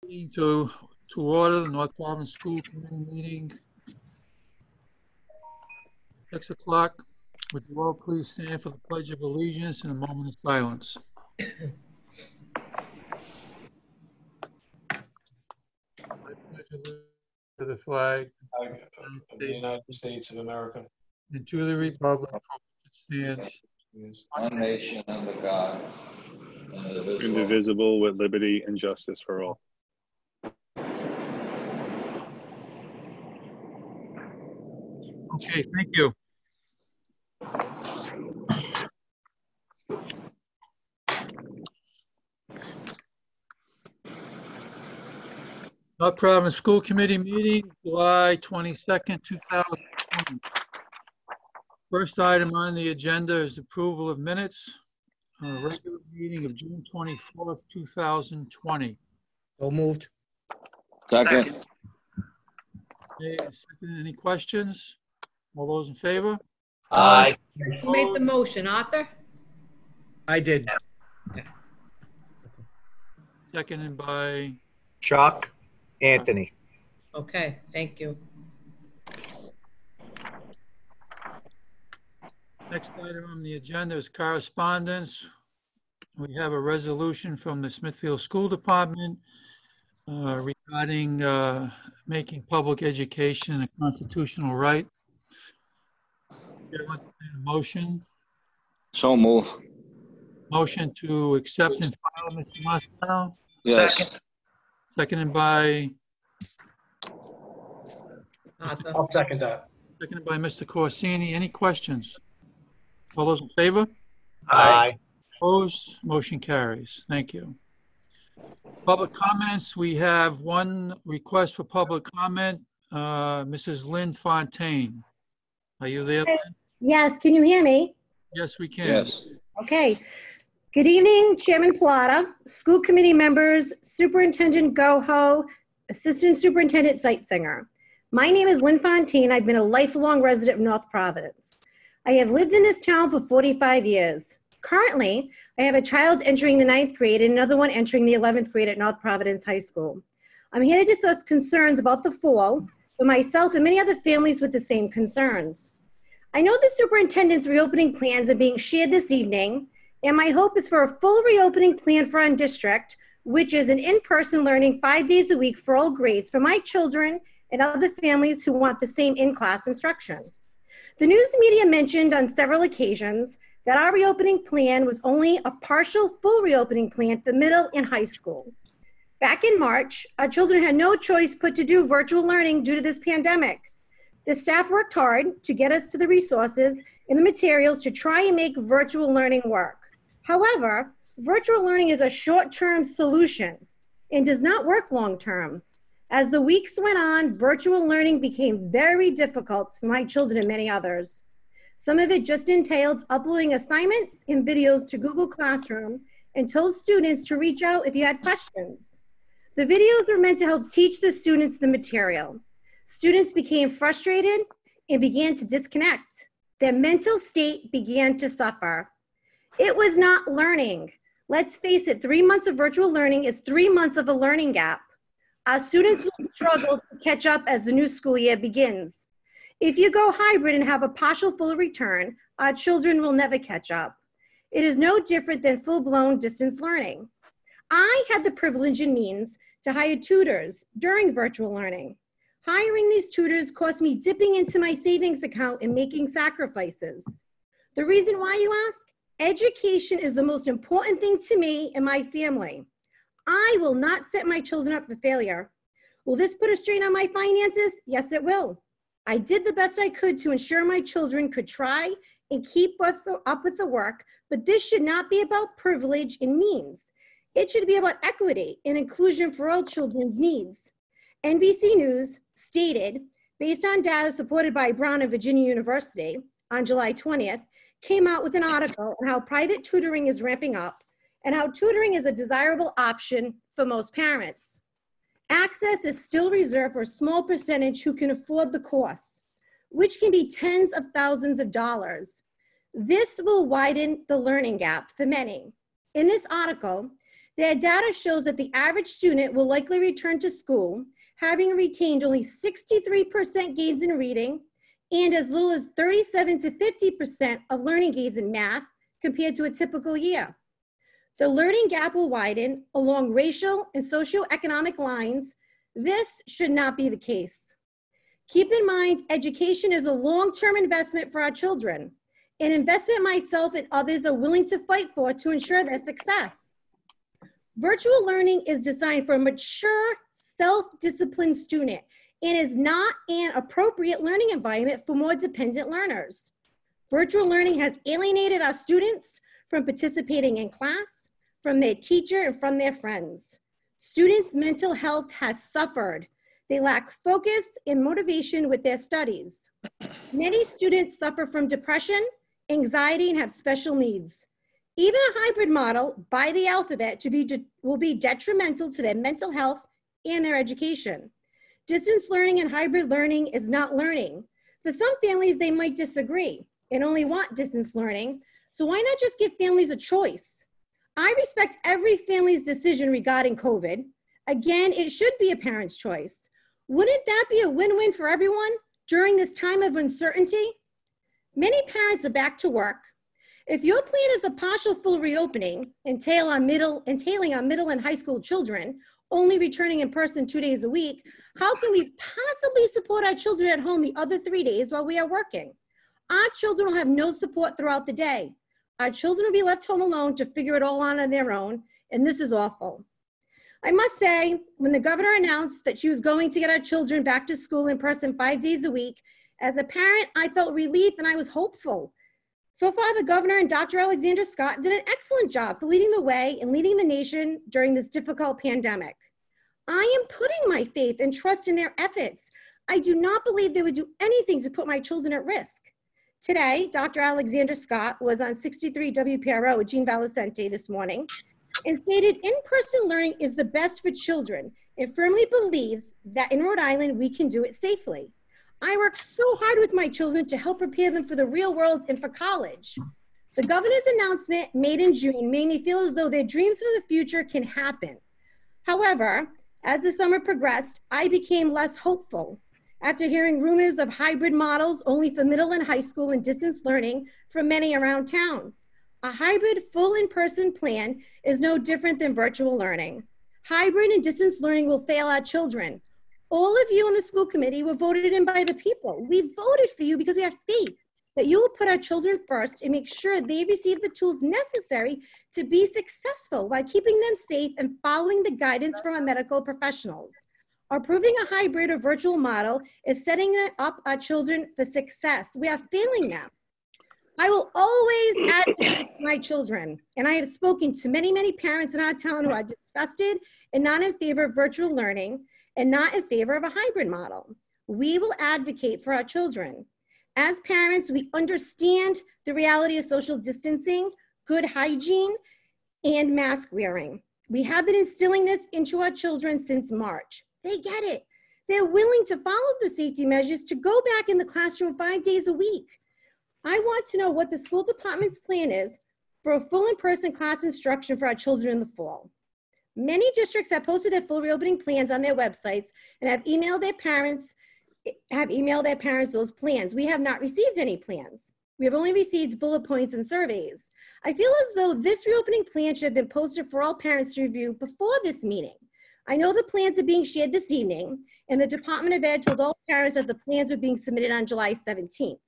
Meeting to order the North Providence School Committee meeting. 6 o'clock. Would you all please stand for the Pledge of Allegiance and a moment of silence? I pledge allegiance to the flag of the United States of America and to the republic for which it stands, one nation under God, indivisible, with liberty and justice for all. Okay, thank you. North Providence School Committee meeting, July 22nd, 2020. First item on the agenda is approval of minutes. Regular meeting of June 24th, 2020. So moved. Second. Okay, second, any questions? All those in favor? Aye. Who made the motion, Arthur? I did. Seconded by Chuck, Anthony. Okay, thank you. next item on the agenda is correspondence. We have a resolution from the Smithfield School Department regarding making public education a constitutional right. A motion. So move. Motion to accept and file, Mr. Martel. Yes. Seconded by Arthur. I'll second that. Seconded by Mr. Corsini. Any questions? All those in favor? Aye. Opposed? Motion carries. Thank you. Public comments. We have one request for public comment. Mrs. Lynn Fontaine. Are you there, Lynn? Yes, can you hear me? Yes, we can. Yes. Okay. Good evening, Chairman Plata, school committee members, Superintendent Goho, Assistant Superintendent Zeitzinger. My name is Lynn Fontaine. I've been a lifelong resident of North Providence. I have lived in this town for 45 years. Currently, I have a child entering the 9th grade and another one entering the 11th grade at North Providence High School. I'm here to discuss concerns about the fall for myself and many other families with the same concerns. I know the superintendent's reopening plans are being shared this evening, and my hope is for a full reopening plan for our district, which is an in-person learning 5 days a week for all grades for my children and other families who want the same in-class instruction. The news media mentioned on several occasions that our reopening plan was only a partial full reopening plan for middle and high school. Back in March, our children had no choice but to do virtual learning due to this pandemic. The staff worked hard to get us to the resources and the materials to try and make virtual learning work. However, virtual learning is a short-term solution and does not work long-term. As the weeks went on, virtual learning became very difficult for my children and many others. Some of it just entailed uploading assignments and videos to Google Classroom and told students to reach out if you had questions. The videos were meant to help teach the students the material. Students became frustrated and began to disconnect. Their mental state began to suffer. It was not learning. Let's face it, 3 months of virtual learning is 3 months of a learning gap. Our students will struggle to catch up as the new school year begins. If you go hybrid and have a partial full return, our children will never catch up. It is no different than full-blown distance learning. I had the privilege and means to hire tutors during virtual learning. Hiring these tutors cost me dipping into my savings account and making sacrifices. The reason why, you ask? Education is the most important thing to me and my family. I will not set my children up for failure. Will this put a strain on my finances? Yes, it will. I did the best I could to ensure my children could try and keep up with the work, but this should not be about privilege and means. It should be about equity and inclusion for all children's needs. NBC News stated, based on data supported by Brown and Virginia University on July 20th, came out with an article on how private tutoring is ramping up and how tutoring is a desirable option for most parents. Access is still reserved for a small percentage who can afford the cost, which can be tens of thousands of dollars. This will widen the learning gap for many. In this article, Their data shows that the average student will likely return to school having retained only 63% gains in reading and as little as 37 to 50% of learning gains in math compared to a typical year. The learning gap will widen along racial and socioeconomic lines. This should not be the case. Keep in mind, education is a long-term investment for our children, an investment myself and others are willing to fight for to ensure their success. Virtual learning is designed for a mature, self-disciplined student and is not an appropriate learning environment for more dependent learners. Virtual learning has alienated our students from participating in class, from their teacher, and from their friends. Students' mental health has suffered. They lack focus and motivation with their studies. Many students suffer from depression, anxiety, and have special needs. Even a hybrid model by the alphabet will be detrimental to their mental health and their education. Distance learning and hybrid learning is not learning. For some families, they might disagree and only want distance learning, so why not just give families a choice? I respect every family's decision regarding COVID. Again, it should be a parent's choice. Wouldn't that be a win-win for everyone during this time of uncertainty? Many parents are back to work. If your plan is a partial full reopening, entailing on middle and high school children, only returning in person 2 days a week, how can we possibly support our children at home the other 3 days while we are working? Our children will have no support throughout the day. Our children will be left home alone to figure it all out on their own, and this is awful. I must say, when the governor announced that she was going to get our children back to school in person 5 days a week, as a parent, I felt relief and I was hopeful. So far, the governor and Dr. Alexander Scott did an excellent job for leading the way and leading the nation during this difficult pandemic. I am putting my faith and trust in their efforts. I do not believe they would do anything to put my children at risk. Today, Dr. Alexander Scott was on 63 WPRO with Jean Valicente this morning and stated in-person learning is the best for children and firmly believes that in Rhode Island, we can do it safely. I work so hard with my children to help prepare them for the real world and for college. The governor's announcement made in June made me feel as though their dreams for the future can happen. However, as the summer progressed, I became less hopeful after hearing rumors of hybrid models only for middle and high school and distance learning from many around town. A hybrid full in-person plan is no different than virtual learning. Hybrid and distance learning will fail our children. All of you on the school committee were voted in by the people. We voted for you because we have faith that you will put our children first and make sure they receive the tools necessary to be successful while keeping them safe and following the guidance from our medical professionals. Approving a hybrid or virtual model is setting up our children for success. We are failing them. I will always advocate for my children, and I have spoken to many, many parents in our town who are disgusted and not in favor of virtual learning and not in favor of a hybrid model. We will advocate for our children. As parents, we understand the reality of social distancing, good hygiene, and mask wearing. We have been instilling this into our children since March. They get it. They're willing to follow the safety measures to go back in the classroom 5 days a week. I want to know what the school department's plan is for a full in-person class instruction for our children in the fall. Many districts have posted their full reopening plans on their websites and have emailed their parents those plans. We have not received any plans. We have only received bullet points and surveys. I feel as though this reopening plan should have been posted for all parents to review before this meeting. I know the plans are being shared this evening, and the Department of Ed told all parents that the plans were being submitted on July 17th.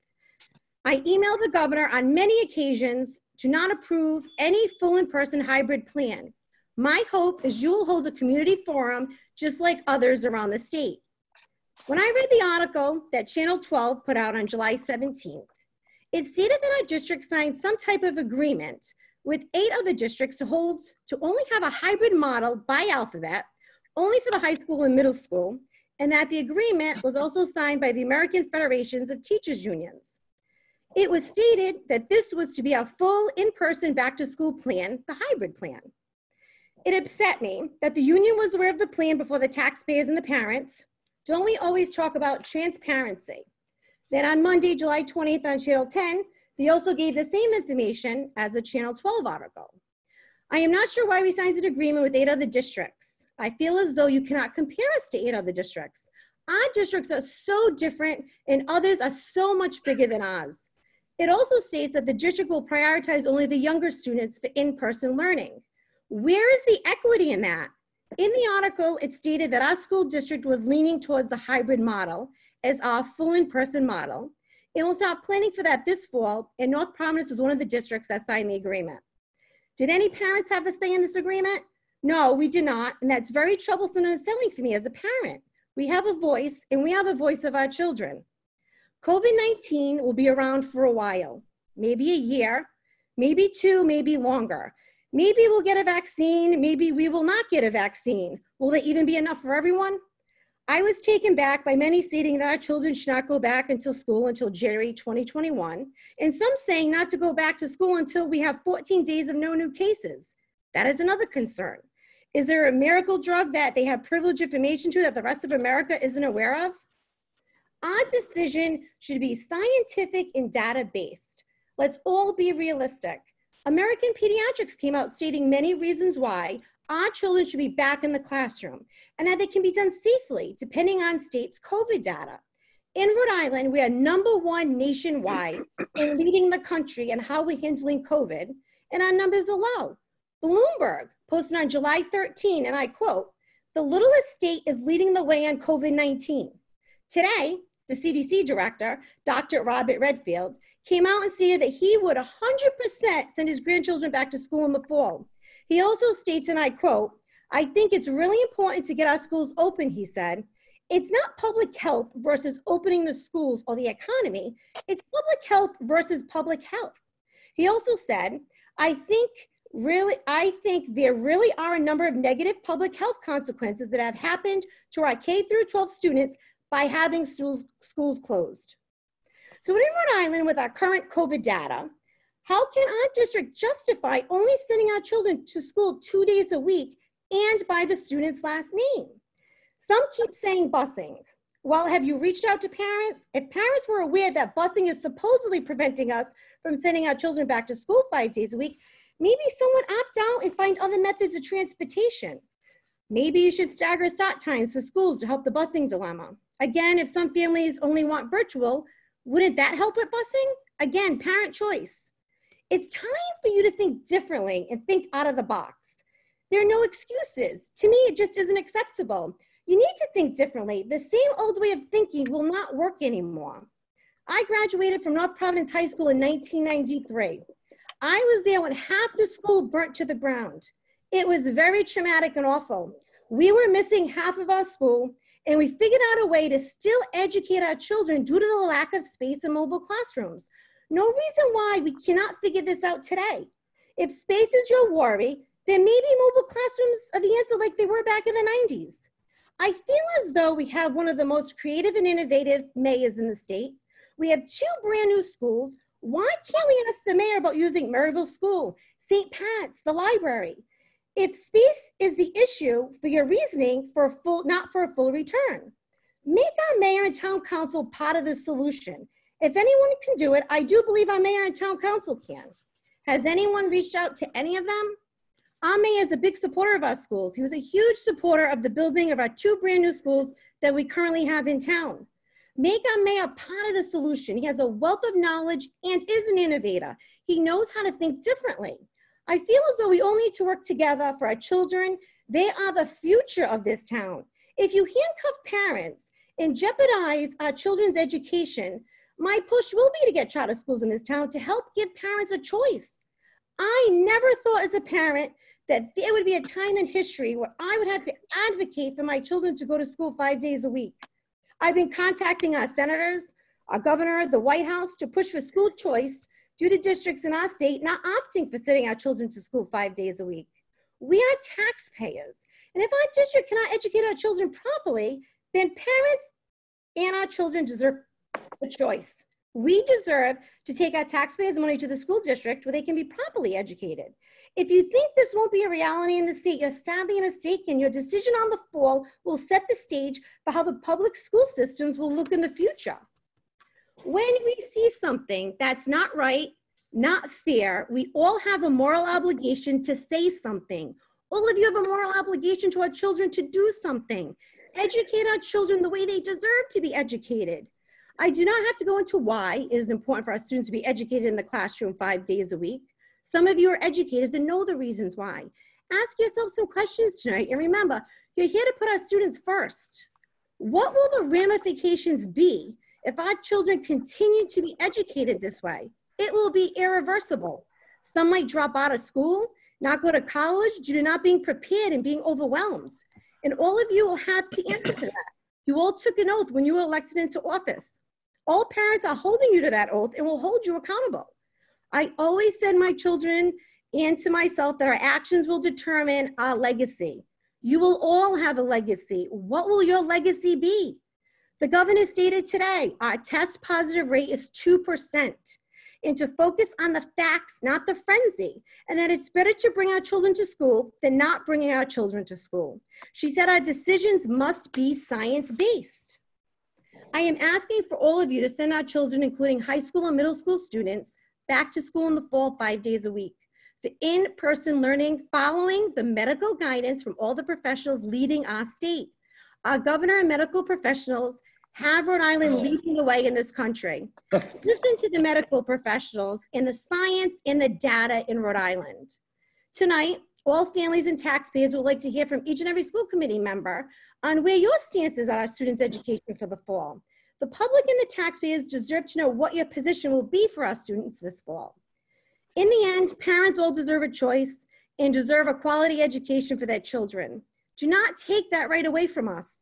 I emailed the governor on many occasions to not approve any full in-person hybrid plan. My hope is you will hold a community forum just like others around the state. When I read the article that Channel 12 put out on July 17th, it stated that our district signed some type of agreement with 8 other districts to only have a hybrid model by alphabet, only for the high school and middle school, and that the agreement was also signed by the American Federations of Teachers Unions. It was stated that this was to be a full in-person back-to-school plan, the hybrid plan. It upset me that the union was aware of the plan before the taxpayers and the parents. Don't we always talk about transparency? Then on Monday, July 20th on Channel 10, they also gave the same information as the Channel 12 article. I am not sure why we signed an agreement with 8 other districts. I feel as though you cannot compare us to 8 other districts. Our districts are so different and others are so much bigger than ours. It also states that the district will prioritize only the younger students for in-person learning. Where is the equity in that? In the article, it stated that our school district was leaning towards the hybrid model as our full in-person model. And we'll start planning for that this fall, and North Providence was one of the districts that signed the agreement. Did any parents have a say in this agreement? No, we did not, and that's very troublesome and unsettling for me as a parent. We have a voice, and we have a voice of our children. COVID-19 will be around for a while, maybe a year, maybe 2, maybe longer. Maybe we'll get a vaccine, maybe we will not get a vaccine. Will there even be enough for everyone? I was taken back by many stating that our children should not go back until school until January 2021, and some saying not to go back to school until we have 14 days of no new cases. That is another concern. Is there a miracle drug that they have privileged information to that the rest of America isn't aware of? Our decision should be scientific and data-based. Let's all be realistic. American Pediatrics came out stating many reasons why our children should be back in the classroom and that they can be done safely depending on states' COVID data. In Rhode Island, we are #1 nationwide in leading the country in how we're handling COVID, and our numbers are low. Bloomberg posted on July 13, and I quote, "The littlest state is leading the way on COVID-19. Today, the CDC director, Dr. Robert Redfield, came out and stated that he would 100% send his grandchildren back to school in the fall. He also states, and I quote, "I think it's really important to get our schools open," he said. "It's not public health versus opening the schools or the economy. It's public health versus public health." He also said, I think there really are a number of negative public health consequences that have happened to our K-12 students by having schools closed." So in Rhode Island, with our current COVID data, how can our district justify only sending our children to school 2 days a week and by the student's last name? Some keep saying busing. Well, have you reached out to parents? If parents were aware that busing is supposedly preventing us from sending our children back to school 5 days a week, maybe someone opt out and find other methods of transportation. Maybe you should stagger start times for schools to help the busing dilemma. Again, if some families only want virtual, wouldn't that help with busing? Again, parent choice. It's time for you to think differently and think out of the box. There are no excuses. To me, it just isn't acceptable. You need to think differently. The same old way of thinking will not work anymore. I graduated from North Providence High School in 1993. I was there when half the school burnt to the ground. It was very traumatic and awful. We were missing half of our school, and we figured out a way to still educate our children due to the lack of space in mobile classrooms. No reason why we cannot figure this out today. If space is your worry, then maybe mobile classrooms are the answer like they were back in the 90s. I feel as though we have one of the most creative and innovative mayors in the state. We have 2 brand new schools. Why can't we ask the mayor about using Maryville School, St. Pat's, the library? If space is the issue for your reasoning not for a full return, make our mayor and town council part of the solution. If anyone can do it, I do believe our mayor and town council can. Has anyone reached out to any of them? Our mayor is a big supporter of our schools. He was a huge supporter of the building of our 2 brand new schools that we currently have in town. Make our mayor part of the solution. He has a wealth of knowledge and is an innovator. He knows how to think differently. I feel as though we all need to work together for our children. They are the future of this town. If you handcuff parents and jeopardize our children's education, my push will be to get charter schools in this town to help give parents a choice. I never thought as a parent that there would be a time in history where I would have to advocate for my children to go to school 5 days a week. I've been contacting our senators, our governor, the White House to push for school choice due to districts in our state not opting for sending our children to school 5 days a week. We are taxpayers, and if our district cannot educate our children properly, then parents and our children deserve a choice. We deserve to take our taxpayers' money to the school district where they can be properly educated. If you think this won't be a reality in the state, you're sadly mistaken. Your decision on the fall will set the stage for how the public school systems will look in the future. When we see something that's not right, not fair. We all have a moral obligation to say something. All of you have a moral obligation to our children to do something. Educate our children the way they deserve to be educated. I do not have to go into why it is important for our students to be educated in the classroom 5 days a week. Some of you are educators and know the reasons why. Ask yourself some questions tonight, and remember, you're here to put our students first. What will the ramifications be if our children continue to be educated this way? It will be irreversible. Some might drop out of school, not go to college due to not being prepared and being overwhelmed. And all of you will have to answer to that. You all took an oath when you were elected into office. All parents are holding you to that oath and will hold you accountable. I always said my children and to myself that our actions will determine our legacy. You will all have a legacy. What will your legacy be? The governor stated today, our test positive rate is 2%, and to focus on the facts, not the frenzy, and that it's better to bring our children to school than not bringing our children to school. She said our decisions must be science-based. I am asking for all of you to send our children, including high school and middle school students, back to school in the fall 5 days a week. The in-person learning following the medical guidance from all the professionals leading our state. Our governor and medical professionals have Rhode Island leading the way in this country. Listen to the medical professionals and the science and the data in Rhode Island. Tonight, all families and taxpayers would like to hear from each and every school committee member on where your stance is on our students' education for the fall. The public and the taxpayers deserve to know what your position will be for our students this fall. In the end, parents all deserve a choice and deserve a quality education for their children. Do not take that right away from us.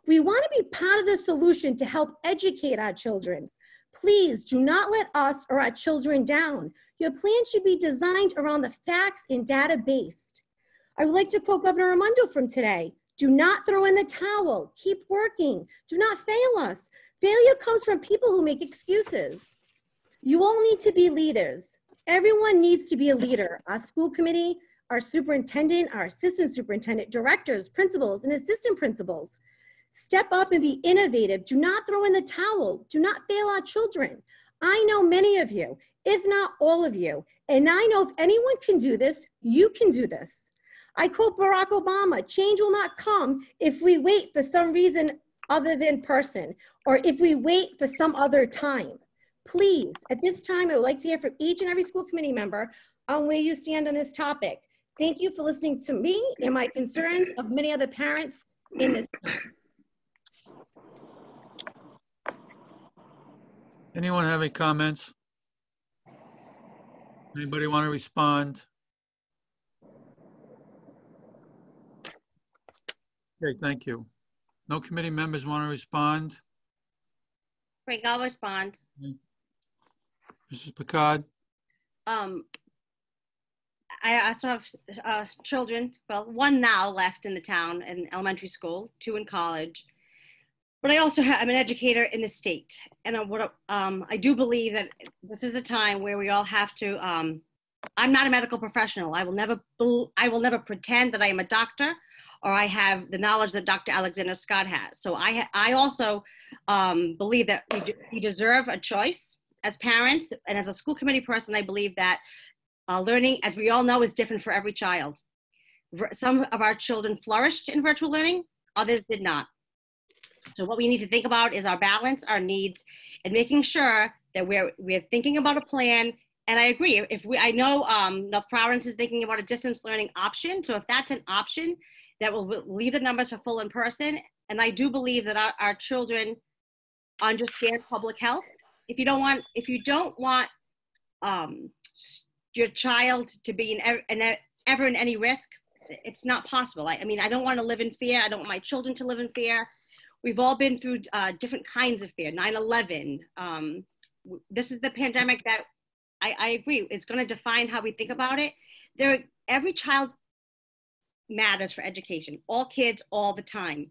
We want to be part of the solution to help educate our children. Please do not let us or our children down. Your plan should be designed around the facts and data based. I would like to quote Governor Raimondo from today. Do not throw in the towel. Keep working. Do not fail us. Failure comes from people who make excuses. You all need to be leaders. Everyone needs to be a leader. Our school committee, our superintendent, our assistant superintendent, directors, principals, and assistant principals. Step up and be innovative. Do not throw in the towel. Do not fail our children. I know many of you, if not all of you, and I know if anyone can do this, you can do this. I quote Barack Obama, change will not come if we wait for some reason other than person, or if we wait for some other time. Please, at this time, I would like to hear from each and every school committee member on where you stand on this topic. Thank you for listening to me and my concerns of many other parents in this town. Anyone have any comments? Anybody want to respond? Okay, thank you. No committee members want to respond? Frank, I'll respond. Mrs. Picard? I also have children, well, one now left in the town in elementary school, 2 in college. But I also I'm an educator in the state. And I do believe that this is a time where we all have to, I'm not a medical professional. I will never pretend that I am a doctor or I have the knowledge that Dr. Alexander Scott has. So I also believe that we deserve a choice as parents, and as a school committee person, I believe that learning, as we all know, is different for every child. Some of our children flourished in virtual learning, others did not. So what we need to think about is our balance, our needs, and making sure that we're thinking about a plan. And I agree, I know North Providence is thinking about a distance learning option. So if that's an option, that will leave the numbers for full in person. And I do believe that our children understand public health. If you don't want your child to be ever in any risk, it's not possible. I mean, I don't want to live in fear. I don't want my children to live in fear. We've all been through different kinds of fear, 9/11. This is the pandemic that I agree, it's going to define how we think about it. Every child matters for education, all kids, all the time.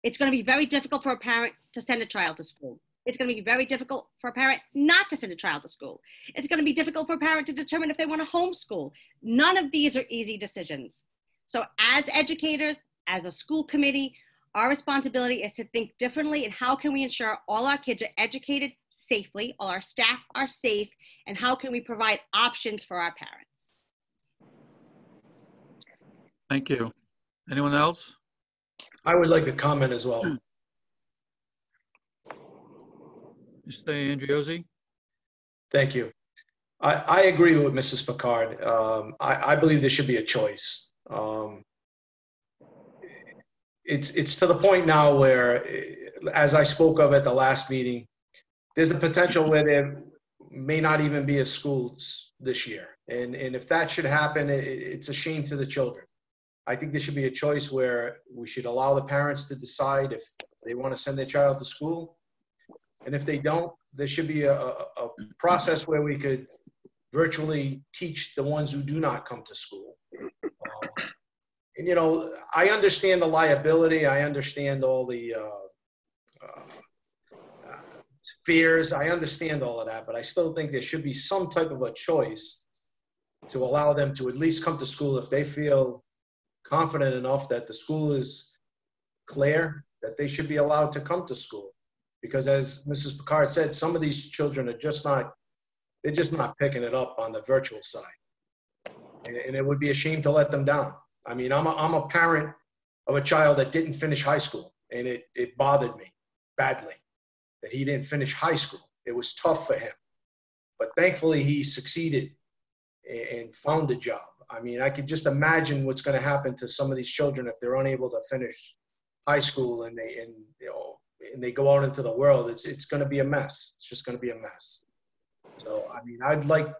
It's going to be very difficult for a parent to send a child to school. It's going to be very difficult for a parent not to send a child to school. It's going to be difficult for a parent to determine if they want to homeschool. None of these are easy decisions. So as educators, as a school committee, our responsibility is to think differently and how can we ensure all our kids are educated, safely, all our staff are safe, and how can we provide options for our parents? Thank you. Anyone else? I would like to comment as well. Mr. Andriozzi? Thank you. I agree with Mrs. Picard. I believe there should be a choice. It's to the point now where, as I spoke of at the last meeting, there's a potential where there may not even be a school this year. And if that should happen, it's a shame to the children. I think there should be a choice where we should allow the parents to decide if they want to send their child to school. And if they don't, there should be a process where we could virtually teach the ones who do not come to school. And, you know, I understand the liability. I understand all the fears. I understand all of that, but I still think there should be some type of a choice to allow them to at least come to school if they feel confident enough that the school is clear, that they should be allowed to come to school. Because as Mrs. Picard said, some of these children are just not, they're just not picking it up on the virtual side. And it would be a shame to let them down. I mean, I'm a parent of a child that didn't finish high school, and it bothered me badly that he didn't finish high school. It was tough for him. But thankfully, he succeeded and found a job. I mean, I could just imagine what's going to happen to some of these children if they're unable to finish high school and they go out into the world. It's going to be a mess. It's just going to be a mess. So, I mean, I'd like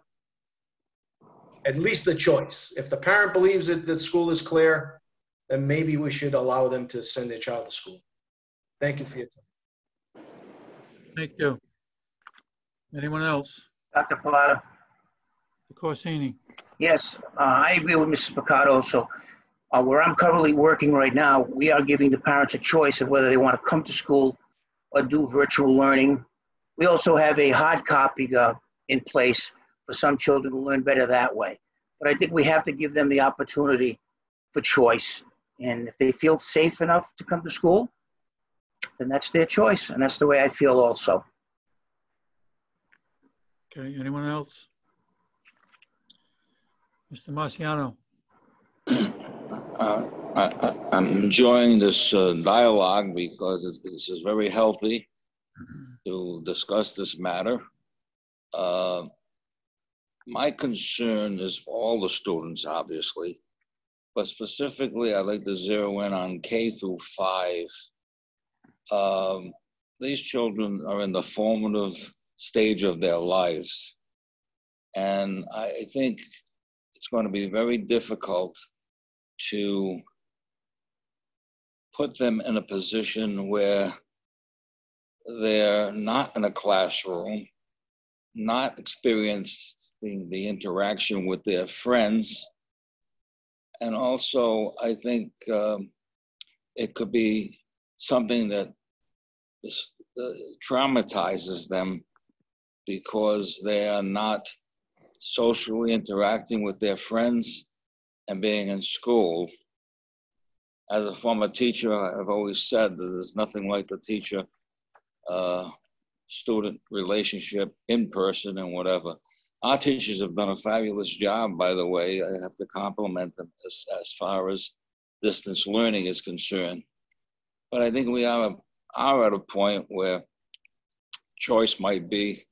at least the choice. If the parent believes that the school is clear, then maybe we should allow them to send their child to school. Thank you for your time. Thank you. Anyone else? Dr. Pilata. Corsini? Yes, I agree with Mrs. Picard also. Where I'm currently working right now, we are giving the parents a choice of whether they want to come to school or do virtual learning. We also have a hard copy in place for some children to learn better that way. But I think we have to give them the opportunity for choice. And if they feel safe enough to come to school, then that's their choice. And that's the way I feel also. Okay, anyone else? Mr. Marciano? I'm enjoying this dialogue because this is very healthy to discuss this matter. My concern is for all the students, obviously, but specifically, I'd like to zero in on K through 5. These children are in the formative stage of their lives. And I think it's going to be very difficult to put them in a position where they're not in a classroom, not experiencing the interaction with their friends. And also, I think it could be something that traumatizes them because they are not socially interacting with their friends and being in school. As a former teacher, I've always said that there's nothing like the teacher-student relationship in person and whatever. Our teachers have done a fabulous job, by the way. I have to compliment them as far as distance learning is concerned. But I think we are at a point where choice might be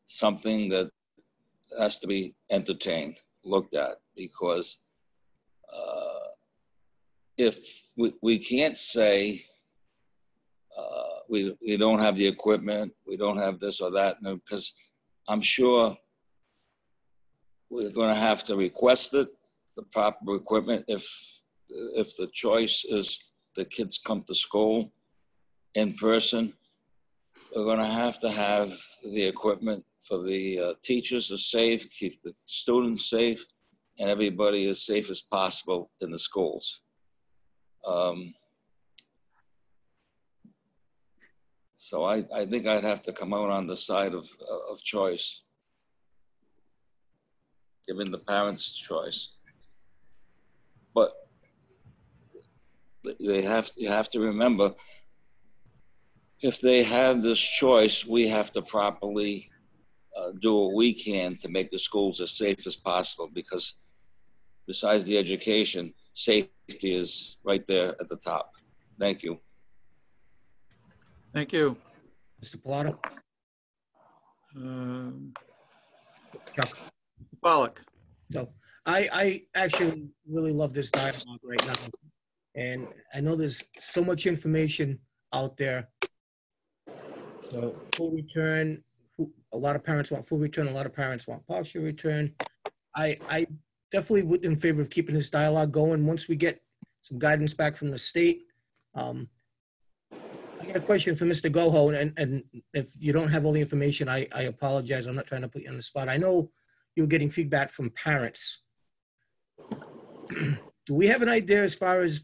something that has to be entertained, looked at, because if we can't say we don't have the equipment, we don't have this or that, because I'm sure we're going to have to request it, the proper equipment, if the choice is the kids come to school in person. We're going to have the equipment for the teachers are safe, keep the students safe, and everybody as safe as possible in the schools. So I think I'd have to come out on the side of choice, giving the parents choice. But you have to remember, if they have this choice, we have to properly do what we can to make the schools as safe as possible, because besides the education, safety is right there at the top. Thank you. Thank you. Mr. Pilato? Chuck? Pollock. So I actually really love this dialogue right now. And I know there's so much information out there. So full return, a lot of parents want full return, a lot of parents want partial return. I definitely would in favor of keeping this dialogue going. Once we get some guidance back from the state. I got a question for Mr. Goho, and if you don't have all the information, I apologize. I'm not trying to put you on the spot. I know you're getting feedback from parents. Do we have an idea as far as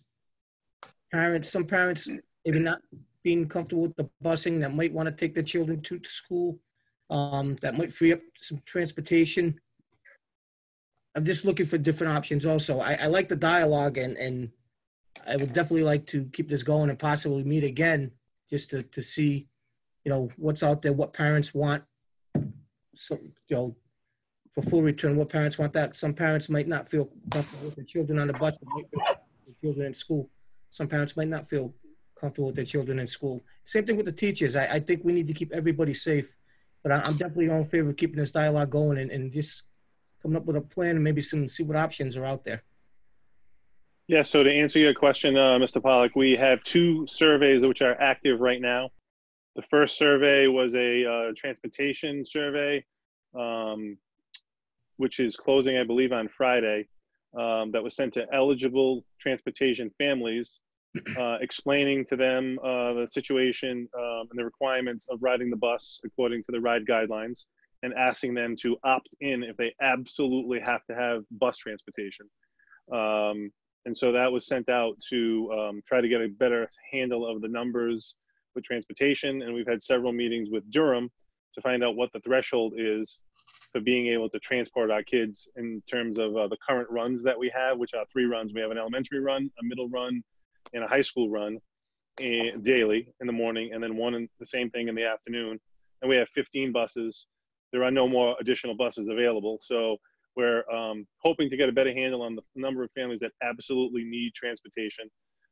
parents, some parents maybe not being comfortable with the busing that might want to take their children to school, that might free up some transportation? I'm just looking for different options also. I like the dialogue, and I would definitely like to keep this going and possibly meet again just to see, what's out there, what parents want. So, for full return, what parents want that. Some parents might not feel comfortable with their children on the bus, but might feel comfortable with their children in school. Some parents might not feel comfortable with their children in school. Same thing with the teachers. I think we need to keep everybody safe, but I'm definitely in favor of keeping this dialogue going and just coming up with a plan and maybe see what options are out there. Yeah, so to answer your question, Mr. Pollock, we have 2 surveys which are active right now. The first survey was a transportation survey, which is closing, I believe, on Friday, that was sent to eligible transportation families, explaining to them the situation and the requirements of riding the bus according to the ride guidelines, and asking them to opt in if they absolutely have to have bus transportation. And so that was sent out to try to get a better handle of the numbers with transportation. And we've had several meetings with Durham to find out what the threshold is for being able to transport our kids in terms of the current runs that we have, which are 3 runs. We have an elementary run, a middle run, and a high school run daily in the morning, and then the same thing in the afternoon. And we have 15 buses. There are no more additional buses available. So we're hoping to get a better handle on the number of families that absolutely need transportation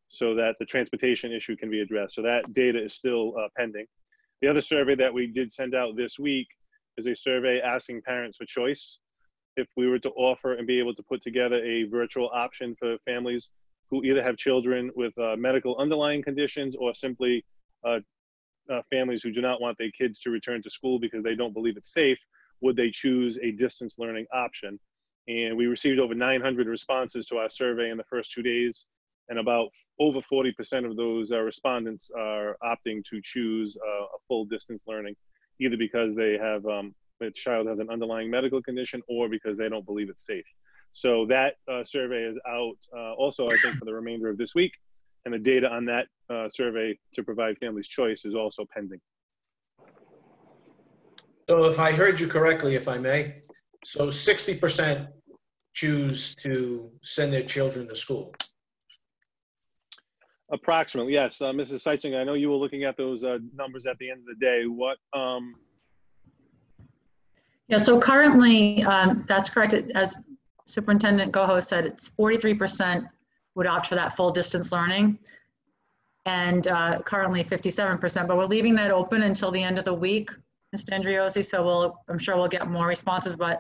so that the transportation issue can be addressed. So that data is still pending. The other survey that we did send out this week is a survey asking parents for choice. If we were to offer and be able to put together a virtual option for families who either have children with medical underlying conditions or simply families who do not want their kids to return to school because they don't believe it's safe, would they choose a distance learning option? And we received over 900 responses to our survey in the first 2 days. And about over 40% of those respondents are opting to choose a full distance learning, either because they have, the child has an underlying medical condition or because they don't believe it's safe. So that survey is out also, I think, for the remainder of this week. And the data on that survey to provide families choice is also pending. So if I heard you correctly, if I may, so 60% choose to send their children to school. Approximately, yes. Mrs. Seitzinger, I know you were looking at those numbers at the end of the day. What? Yeah, so currently, that's correct. As Superintendent Goho said, it's 43% would opt for that full distance learning, and currently 57%, but we're leaving that open until the end of the week, Mr. Andriozzi, so I'm sure we'll get more responses, but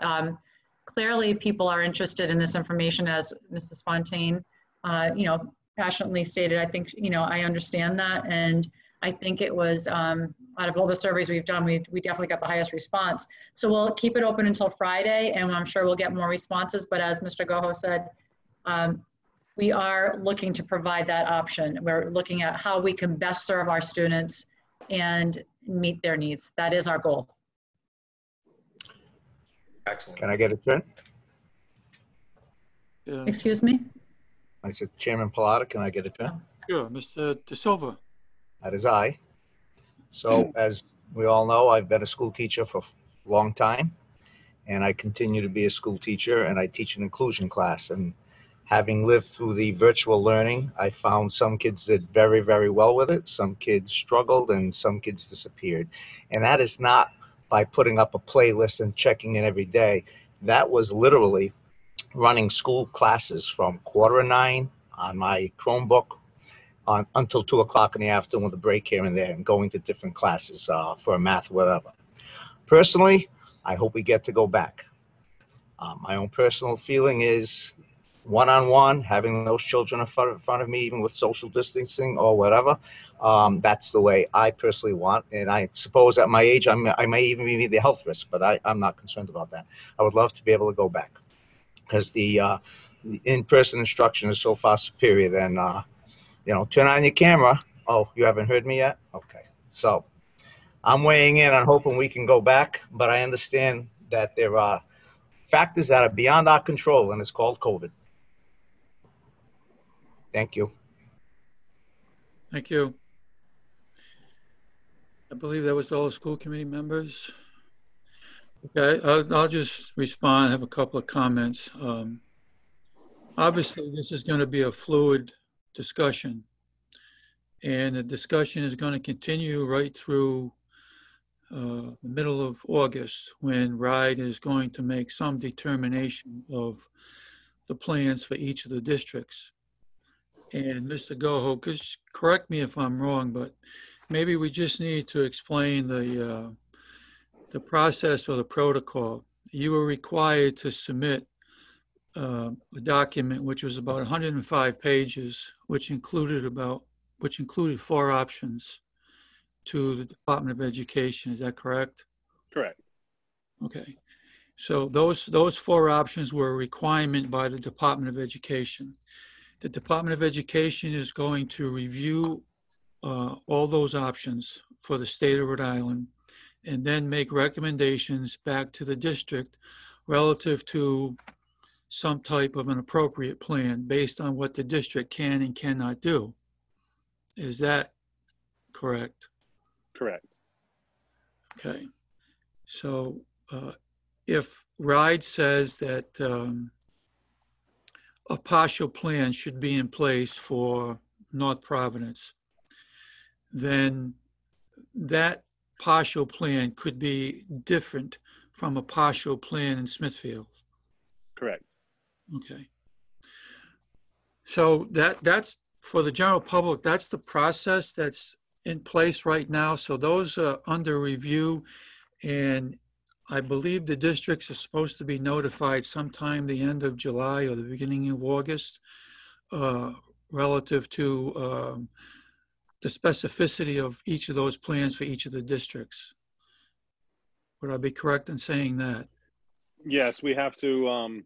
clearly people are interested in this information, as Mrs. Fontaine, passionately stated. I think, I understand that, and I think it was, out of all the surveys we've done, we definitely got the highest response. So we'll keep it open until Friday, and I'm sure we'll get more responses, but as Mr. Goho said, we are looking to provide that option. We're looking at how we can best serve our students and meet their needs. That is our goal. Excellent. Can I get a turn? Excuse me? I said, Chairman Pilata, can I get a turn? Sure, Mr. De Silva. That is I. So as we all know, I've been a school teacher for a long time, and I continue to be a school teacher, and I teach an inclusion class. And Having lived through the virtual learning, I found some kids did very, very well with it. Some kids struggled and some kids disappeared. And that is not by putting up a playlist and checking in every day. That was literally running school classes from 8:45 on my Chromebook until 2 o'clock in the afternoon with a break here and there, and going to different classes for math, whatever. Personally, I hope we get to go back. My own personal feeling is one-on-one, having those children in front of me, even with social distancing or whatever, that's the way I personally want. And I suppose at my age, I may even be the health risk, but I'm not concerned about that. I would love to be able to go back because the in-person instruction is so far superior than, turn on your camera. Oh, you haven't heard me yet? Okay. So I'm weighing in on hoping we can go back, but I understand that there are factors that are beyond our control, and it's called COVID. Thank you. Thank you. I believe that was all the school committee members. Okay, I'll just respond. I have a couple of comments. Obviously, this is going to be a fluid discussion, and the discussion is going to continue right through the middle of August, when RIDE is going to make some determination of the plans for each of the districts. And Mr. Goho, just correct me if I'm wrong, but maybe we just need to explain the process or the protocol. You were required to submit a document which was about 105 pages, which included 4 options to the Department of Education. Is that correct? Correct. Okay. So those 4 options were a requirement by the Department of Education. The Department of Education is going to review all those options for the state of Rhode Island and then make recommendations back to the district relative to some type of an appropriate plan based on what the district can and cannot do. Is that correct? Correct. Okay. So if RIDE says that a partial plan should be in place for North Providence, then that partial plan could be different from a partial plan in Smithfield. Correct. Okay. So that's for the general public, that's the process that's in place right now. So those are under review, and I believe the districts are supposed to be notified sometime the end of July or the beginning of August relative to the specificity of each of those plans for each of the districts. Would I be correct in saying that? Yes, we have to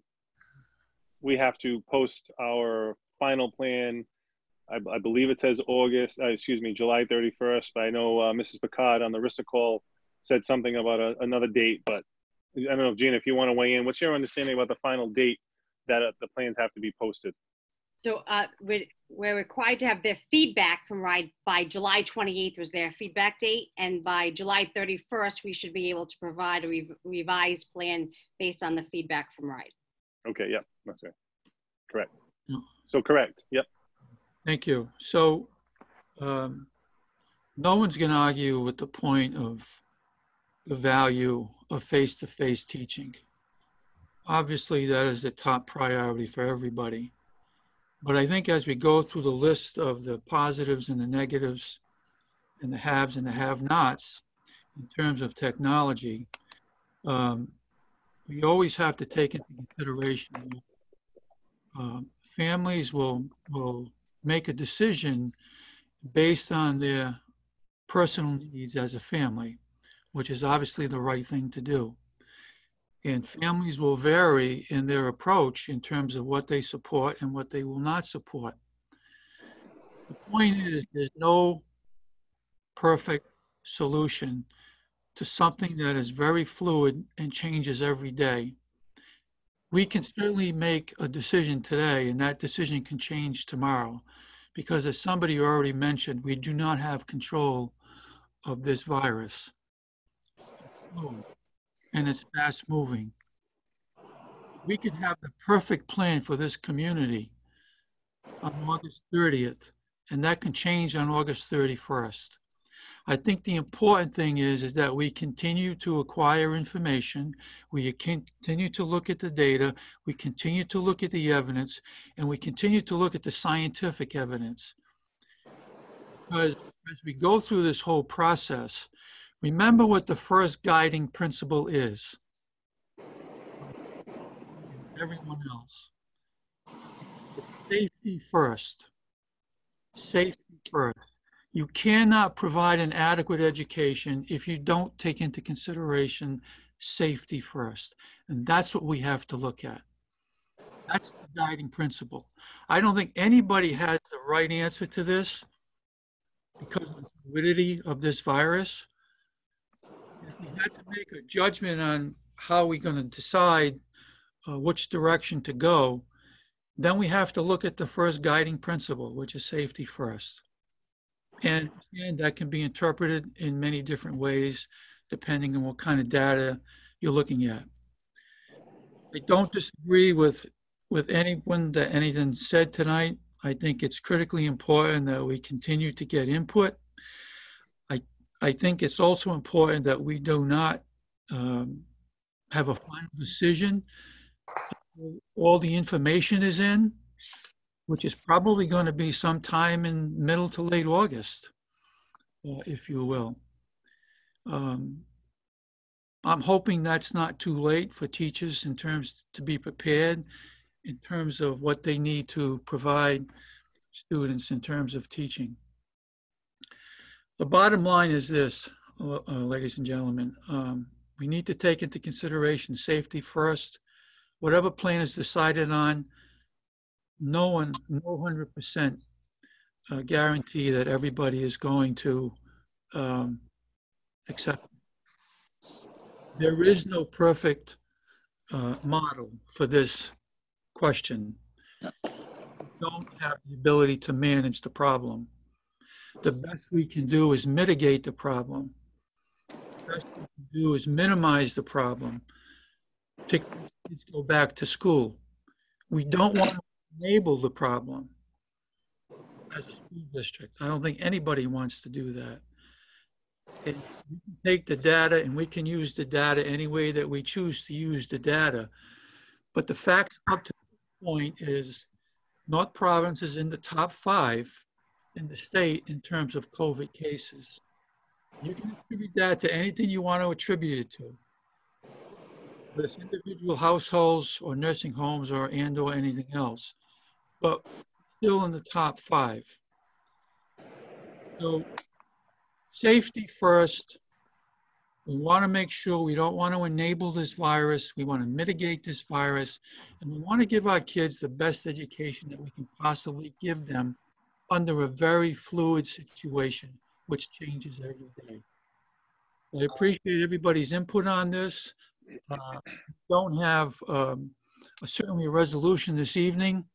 post our final plan. I believe it says July 31st, but I know Mrs. Picard on the RISA call said something about another date, but I don't know, Gina, if you want to weigh in. What's your understanding about the final date that the plans have to be posted? So we're required to have their feedback from RIDE by July 28th was their feedback date. And by July 31st, we should be able to provide a revised plan based on the feedback from RIDE. Okay, yep, that's right. Correct. So correct, yep. Thank you. So no one's going to argue with the point of the value of face-to-face teaching. Obviously, that is the top priority for everybody. But I think as we go through the list of the positives and the negatives and the haves and the have-nots in terms of technology, we always have to take into consideration families will make a decision based on their personal needs as a family, which is obviously the right thing to do. And families will vary in their approach in terms of what they support and what they will not support. The point is, there's no perfect solution to something that is very fluid and changes every day. We can certainly make a decision today, and that decision can change tomorrow, because as somebody already mentioned, we do not have control of this virus. And it's fast moving. we could have the perfect plan for this community on August 30th, and that can change on August 31st. I think the important thing is that we continue to acquire information, we continue to look at the data, we continue to look at the evidence, and we continue to look at the scientific evidence. Because as we go through this whole process, remember what the first guiding principle is. Everyone else. Safety first. Safety first. You cannot provide an adequate education if you don't take into consideration safety first. And that's what we have to look at. That's the guiding principle. I don't think anybody has the right answer to this because of the fluidity of this virus. If we had to make a judgment on how we're going to decide which direction to go, then we have to look at the first guiding principle, which is safety first. And that can be interpreted in many different ways, depending on what kind of data you're looking at. I don't disagree with anyone that anything said tonight. I think it's critically important that we continue to get input. I think it's also important that we do not have a final decision. All the information is in, which is probably going to be sometime in middle to late August, if you will. I'm hoping that's not too late for teachers in terms to be prepared in terms of what they need to provide students in terms of teaching. The bottom line is this, ladies and gentlemen, we need to take into consideration safety first. Whatever plan is decided on, no 100% guarantee that everybody is going to accept. There is no perfect model for this question. We don't have the ability to manage the problem. The best we can do is mitigate the problem. The best we can do is minimize the problem. Kids go back to school. We don't want to enable the problem as a school district. I don't think anybody wants to do that. And we can take the data and we can use the data any way that we choose to use the data. But the facts up to this point is North Providence is in the top 5 in the state in terms of COVID cases. You can attribute that to anything you want to attribute it to. Whether it's individual households or nursing homes or anything else, but still in the top 5. So safety first. We want to make sure we don't want to enable this virus. We want to mitigate this virus, and we want to give our kids the best education that we can possibly give them under a very fluid situation, which changes every day. I appreciate everybody's input on this. Don't have certainly a resolution this evening.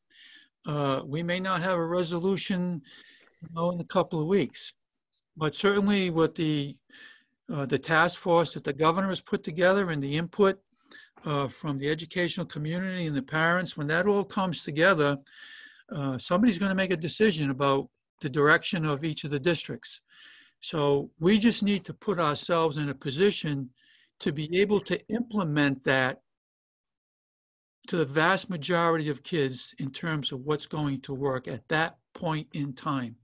We may not have a resolution in a couple of weeks, but certainly with the task force that the governor has put together and the input from the educational community and the parents, when that all comes together, somebody's going to make a decision about the direction of each of the districts. So we just need to put ourselves in a position to be able to implement that to the vast majority of kids in terms of what's going to work at that point in time.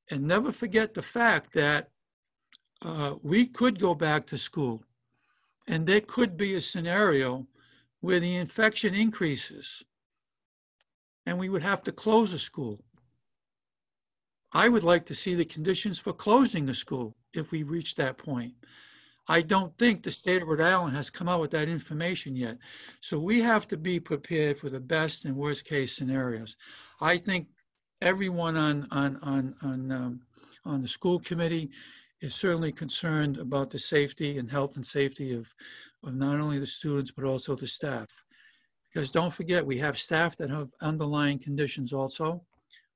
And never forget the fact that we could go back to school, and there could be a scenario where the infection increases and we would have to close a school. I would like to see the conditions for closing the school if we reach that point. I don't think the state of Rhode Island has come out with that information yet. So we have to be prepared for the best and worst case scenarios. I think everyone on the school committee is certainly concerned about the safety and health and safety of not only the students, but also the staff. Because don't forget, we have staff that have underlying conditions also.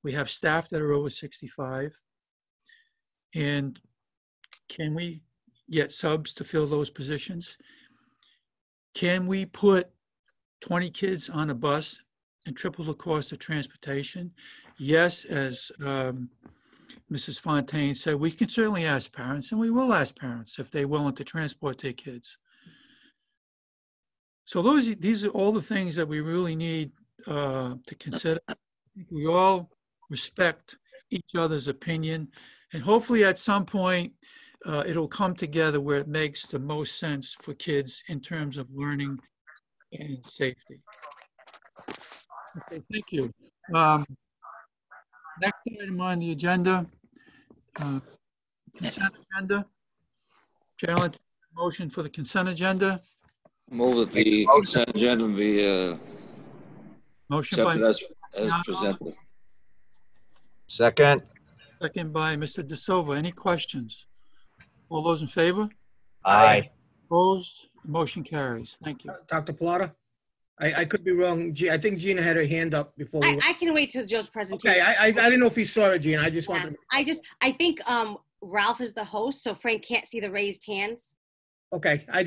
We have staff that are over 65. And can we get subs to fill those positions? Can we put 20 kids on a bus and triple the cost of transportation? Yes, as Mrs. Fontaine said, we can certainly ask parents, and we will ask parents if they're willing to transport their kids. So these are all the things that we really need to consider. I think we all respect each other's opinion, and hopefully at some point it'll come together where it makes the most sense for kids in terms of learning and safety. Okay, thank you. Next item on the agenda, consent agenda. Chair, I'll entertain a motion for the consent agenda. Move that the consent agenda be Motion by accepted as presented. Second. second by Mr. De Silva. Any questions? All those in favor? Aye. Opposed? Motion carries. Thank you. Dr. Plata? I could be wrong. I think Gina had her hand up before we. I can wait till Joe's presentation. Okay, I didn't know if he saw it, Gina. I just wanted to. I think Ralph is the host, so Frank can't see the raised hands. Okay, I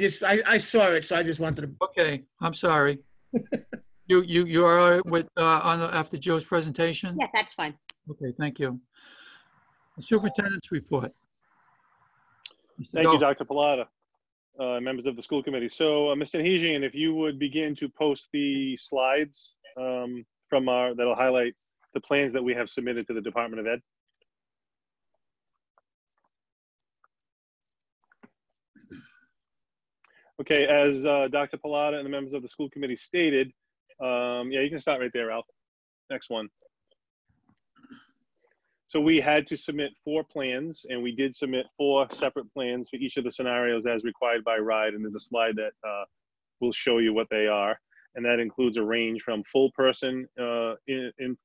saw it, so I just wanted to. Okay, I'm sorry. You are all right with after Joe's presentation? Yeah, that's fine. Okay, thank you. The superintendent's report. Thank you, Dr. Pilata, members of the school committee. So, Mr. Nahijian, if you would begin to post the slides that'll highlight the plans that we have submitted to the Department of Ed. Okay, as Dr. Pilata and the members of the school committee stated, yeah, you can start right there, Ralph. Next one. So we had to submit 4 plans, and we did submit 4 separate plans for each of the scenarios as required by RIDE, and there's a slide that will show you what they are. And that includes a range from full person,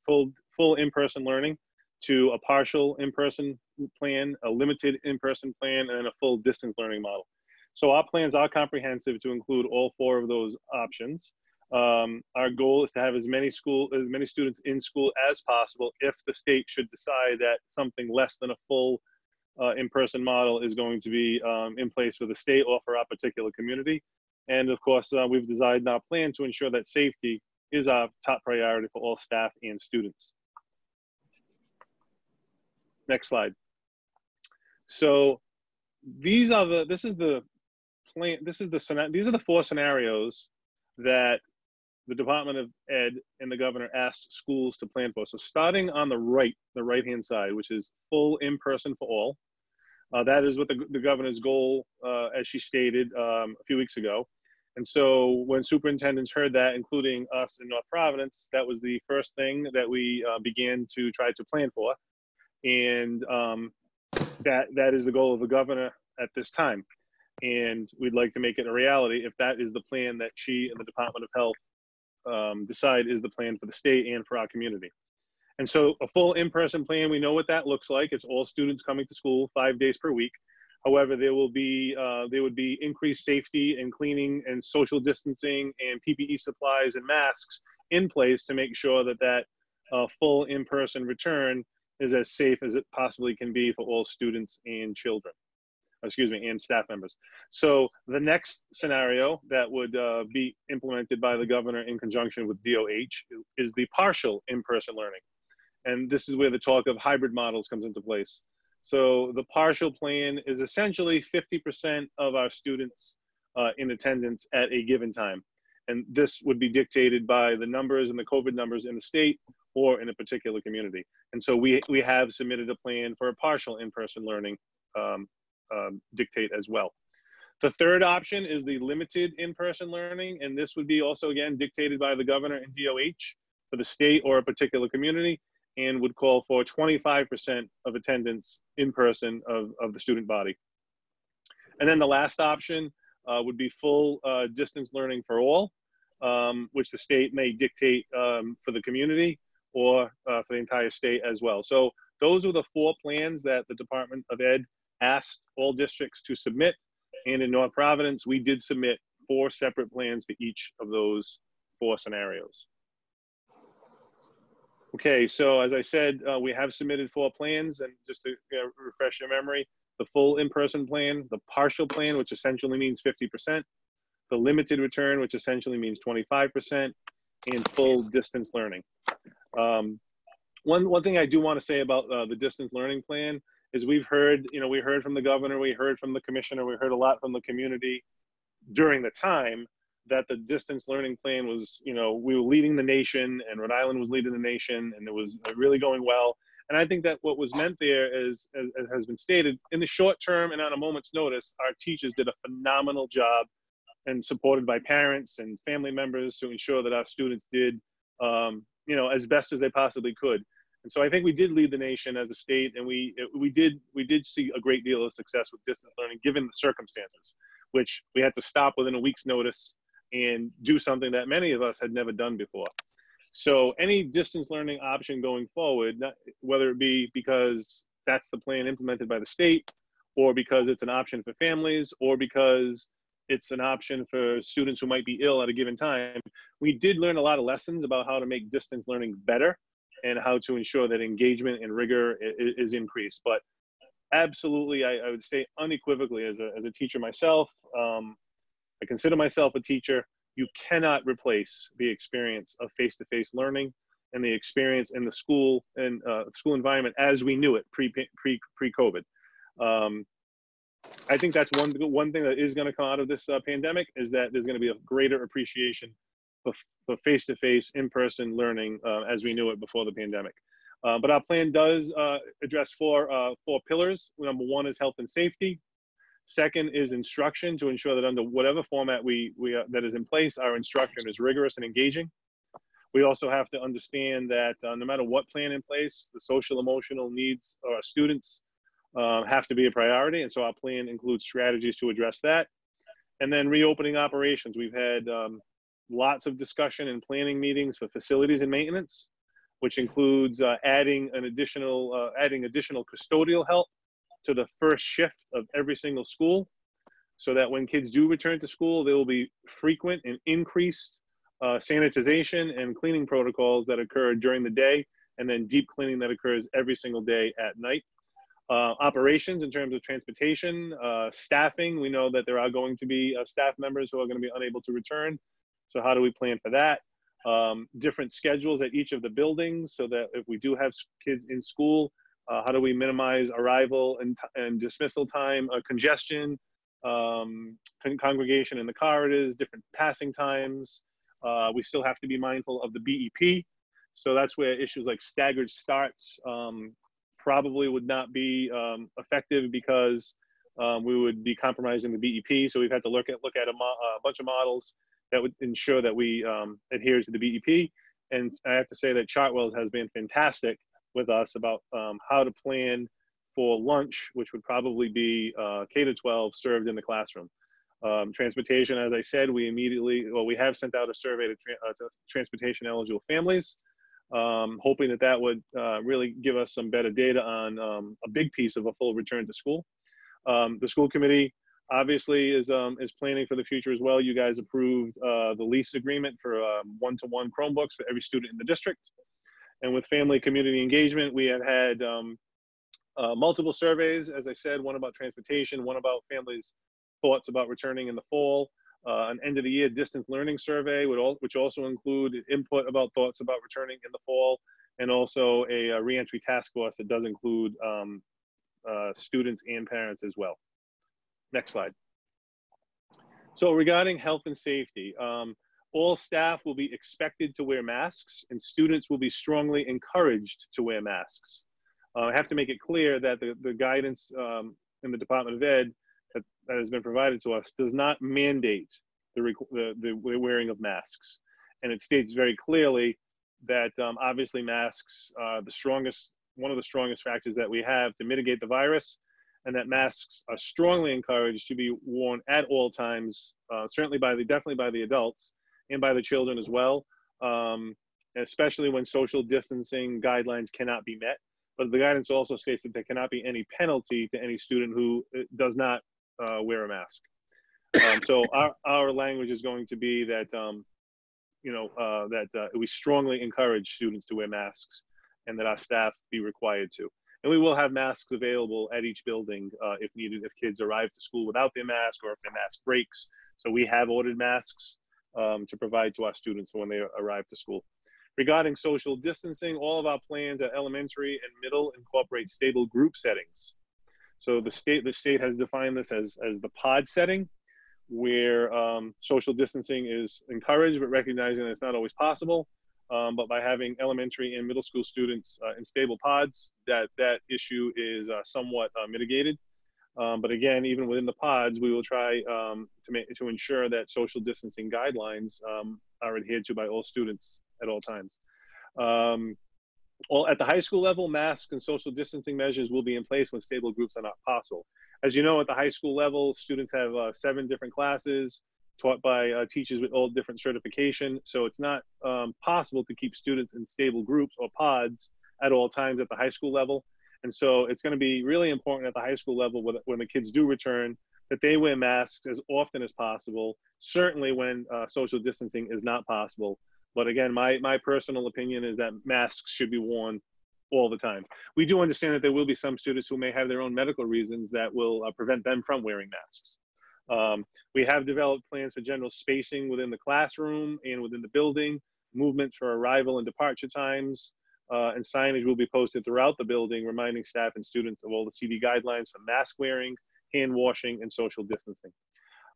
full in-person learning to a partial in-person plan, a limited in-person plan, and a full distance learning model. So our plans are comprehensive to include all 4 of those options. Our goal is to have as many students in school as possible if the state should decide that something less than a full in-person model is going to be in place for the state or for our particular community. And of course, we've designed our plan to ensure that safety is our top priority for all staff and students. Next slide. So these are the 4 scenarios that the Department of Ed and the governor asked schools to plan for. So starting on the right-hand side, which is full in-person for all. That is what the governor's goal, as she stated a few weeks ago. And so when superintendents heard that, including us in North Providence, that was the first thing that we began to try to plan for. And that is the goal of the governor at this time. And we'd like to make it a reality if that is the plan that she and the Department of Health decide is the plan for the state and for our community. And so a full in-person plan, we know what that looks like. It's all students coming to school 5 days per week. However, there would be increased safety and cleaning and social distancing and PPE supplies and masks in place to make sure that full in-person return is as safe as it possibly can be for all students and children. And staff members. So the next scenario that would be implemented by the governor in conjunction with DOH is the partial in-person learning. And this is where the talk of hybrid models comes into place. So the partial plan is essentially 50% of our students in attendance at a given time. And this would be dictated by the numbers and the COVID numbers in the state or in a particular community. And so we have submitted a plan for a partial in-person learning dictate as well. The third option is the limited in-person learning, and this would be also again dictated by the governor and DOH for the state or a particular community, and would call for 25% of attendance in person of the student body. And then the last option would be full distance learning for all, which the state may dictate for the community or for the entire state as well. So those are the 4 plans that the Department of Ed asked all districts to submit, and in North Providence, we did submit 4 separate plans for each of those 4 scenarios. Okay, so as I said, we have submitted 4 plans, and just to refresh your memory, the full in-person plan, the partial plan, which essentially means 50%, the limited return, which essentially means 25%, and full distance learning. One thing I do want to say about the distance learning plan is we heard from the governor, we heard from the commissioner, we heard a lot from the community during the time that the distance learning plan was, we were leading the nation, and Rhode Island was leading the nation, and it was really going well. And I think that what was meant there is, as has been stated, in the short term and on a moment's notice, our teachers did a phenomenal job, and supported by parents and family members, to ensure that our students did, as best as they possibly could. And so I think we did lead the nation as a state, and we did see a great deal of success with distance learning, given the circumstances, which we had to stop within a week's notice and do something that many of us had never done before. So any distance learning option going forward, whether it be because that's the plan implemented by the state, or because it's an option for families, or because it's an option for students who might be ill at a given time, we did learn a lot of lessons about how to make distance learning better and how to ensure that engagement and rigor is increased. But absolutely, I would say unequivocally, as a teacher myself, I consider myself a teacher. You cannot replace the experience of face-to-face learning and the experience in the school and school environment as we knew it pre-COVID. I think that's one thing that is going to come out of this pandemic, is that there's going to be a greater appreciation for face-to-face, in-person learning as we knew it before the pandemic. But our plan does address four pillars. Number one is health and safety. Second is instruction, to ensure that under whatever format that is in place, our instruction is rigorous and engaging. We also have to understand that no matter what plan in place, the social emotional needs of our students have to be a priority. And so our plan includes strategies to address that. And then reopening operations. We've had lots of discussion and planning meetings for facilities and maintenance, which includes adding additional custodial help to the first shift of every single school, so that when kids do return to school, there will be frequent and increased sanitization and cleaning protocols that occur during the day, and then deep cleaning that occurs every single day at night. Operations in terms of transportation, staffing, we know that there are going to be staff members who are going to be unable to return. So how do we plan for that? Different schedules at each of the buildings, so that if we do have kids in school, how do we minimize arrival and dismissal time, congestion, congregation in the corridors, different passing times. We still have to be mindful of the BEP. So that's where issues like staggered starts probably would not be effective, because we would be compromising the BEP. So we've had to look at a bunch of models that would ensure that we adhere to the BEP. And I have to say that Chartwell's has been fantastic with us about how to plan for lunch, which would probably be K-12 served in the classroom. Transportation, as I said, we have sent out a survey to transportation eligible families, hoping that would really give us some better data on a big piece of a full return to school. The school committee obviously is planning for the future as well. You guys approved the lease agreement for one-to-one Chromebooks for every student in the district. And with family community engagement, we have had multiple surveys, as I said, one about transportation, one about families' thoughts about returning in the fall, an end of the year distance learning survey, which also include input about thoughts about returning in the fall, and also a reentry task force that does include students and parents as well. Next slide. So regarding health and safety, all staff will be expected to wear masks, and students will be strongly encouraged to wear masks. I have to make it clear that the guidance in the Department of Ed that has been provided to us does not mandate the wearing of masks. And it states very clearly that obviously masks are one of the strongest factors that we have to mitigate the virus, and that masks are strongly encouraged to be worn at all times, certainly definitely by the adults and by the children as well, especially when social distancing guidelines cannot be met. But the guidance also states that there cannot be any penalty to any student who does not wear a mask. So our language is going to be that, we strongly encourage students to wear masks, and that our staff be required to. And we will have masks available at each building if needed, if kids arrive to school without their mask, or if their mask breaks, So we have ordered masks to provide to our students when they arrive to school. Regarding social distancing, all of our plans at elementary and middle incorporate stable group settings. So the state has defined this as the pod setting, where social distancing is encouraged, but recognizing that it's not always possible. But by having elementary and middle school students in stable pods, that issue is somewhat mitigated. But again, even within the pods, we will try to ensure that social distancing guidelines are adhered to by all students at all times. At the high school level, masks and social distancing measures will be in place when stable groups are not possible. As you know, at the high school level, students have 7 different classes taught by teachers with all different certification. So it's not possible to keep students in stable groups or pods at all times at the high school level. And so it's going to be really important at the high school level when the kids do return that they wear masks as often as possible, certainly when social distancing is not possible. But again, my personal opinion is that masks should be worn all the time. We do understand that there will be some students who may have their own medical reasons that will prevent them from wearing masks. We have developed plans for general spacing within the classroom and within the building, movements for arrival and departure times, and signage will be posted throughout the building, reminding staff and students of all the CD guidelines for mask wearing, hand washing, and social distancing.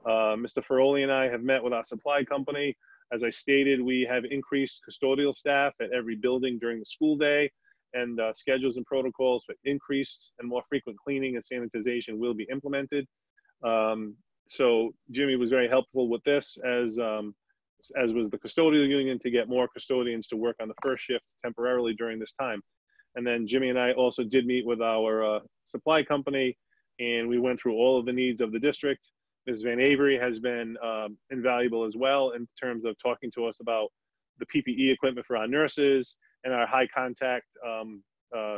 Mr. Feroli and I have met with our supply company. As I stated, we have increased custodial staff at every building during the school day, and schedules and protocols for increased and more frequent cleaning and sanitization will be implemented. So Jimmy was very helpful with this, as was the custodial union, to get more custodians to work on the first shift temporarily during this time. And then Jimmy and I also did meet with our supply company, and we went through all of the needs of the district. Ms. Van Avery has been invaluable as well in terms of talking to us about the PPE equipment for our nurses and our high contact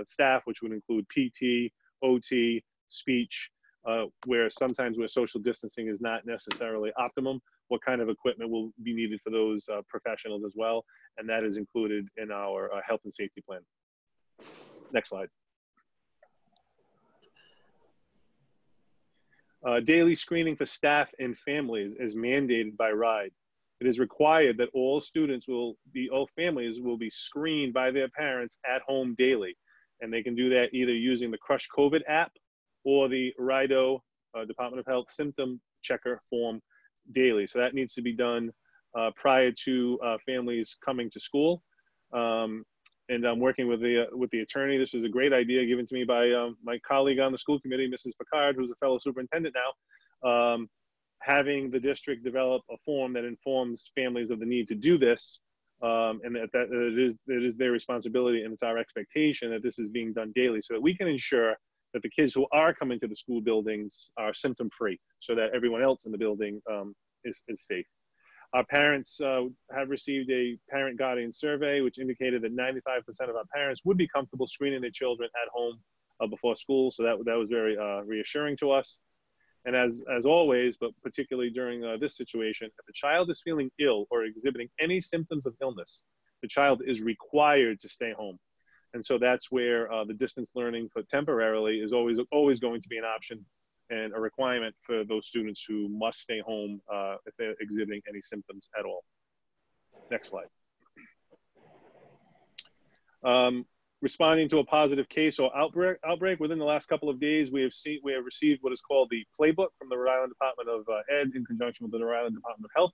staff, which would include PT, OT, speech, where sometimes where social distancing is not necessarily optimum, what kind of equipment will be needed for those professionals as well. And that is included in our health and safety plan. Next slide. Daily screening for staff and families is mandated by RIDE. It is required that all families will be screened by their parents at home daily. And they can do that either using the Crush COVID app or the RIDO, Department of Health Symptom Checker form daily. So that needs to be done prior to families coming to school. And I'm working with the attorney. This was a great idea given to me by my colleague on the school committee, Mrs. Picard, who's a fellow superintendent now, having the district develop a form that informs families of the need to do this, and that it is their responsibility, and it's our expectation that this is being done daily so that we can ensure that the kids who are coming to the school buildings are symptom-free, so that everyone else in the building is safe. Our parents have received a parent guardian survey, which indicated that 95% of our parents would be comfortable screening their children at home before school. So that was very reassuring to us. And as always, but particularly during this situation, if the child is feeling ill or exhibiting any symptoms of illness, the child is required to stay home. And so that's where the distance learning for temporarily is always going to be an option and a requirement for those students who must stay home if they're exhibiting any symptoms at all. Next slide. Responding to a positive case or outbreak within the last couple of days, we have received what is called the playbook from the Rhode Island Department of Ed in conjunction with the Rhode Island Department of Health.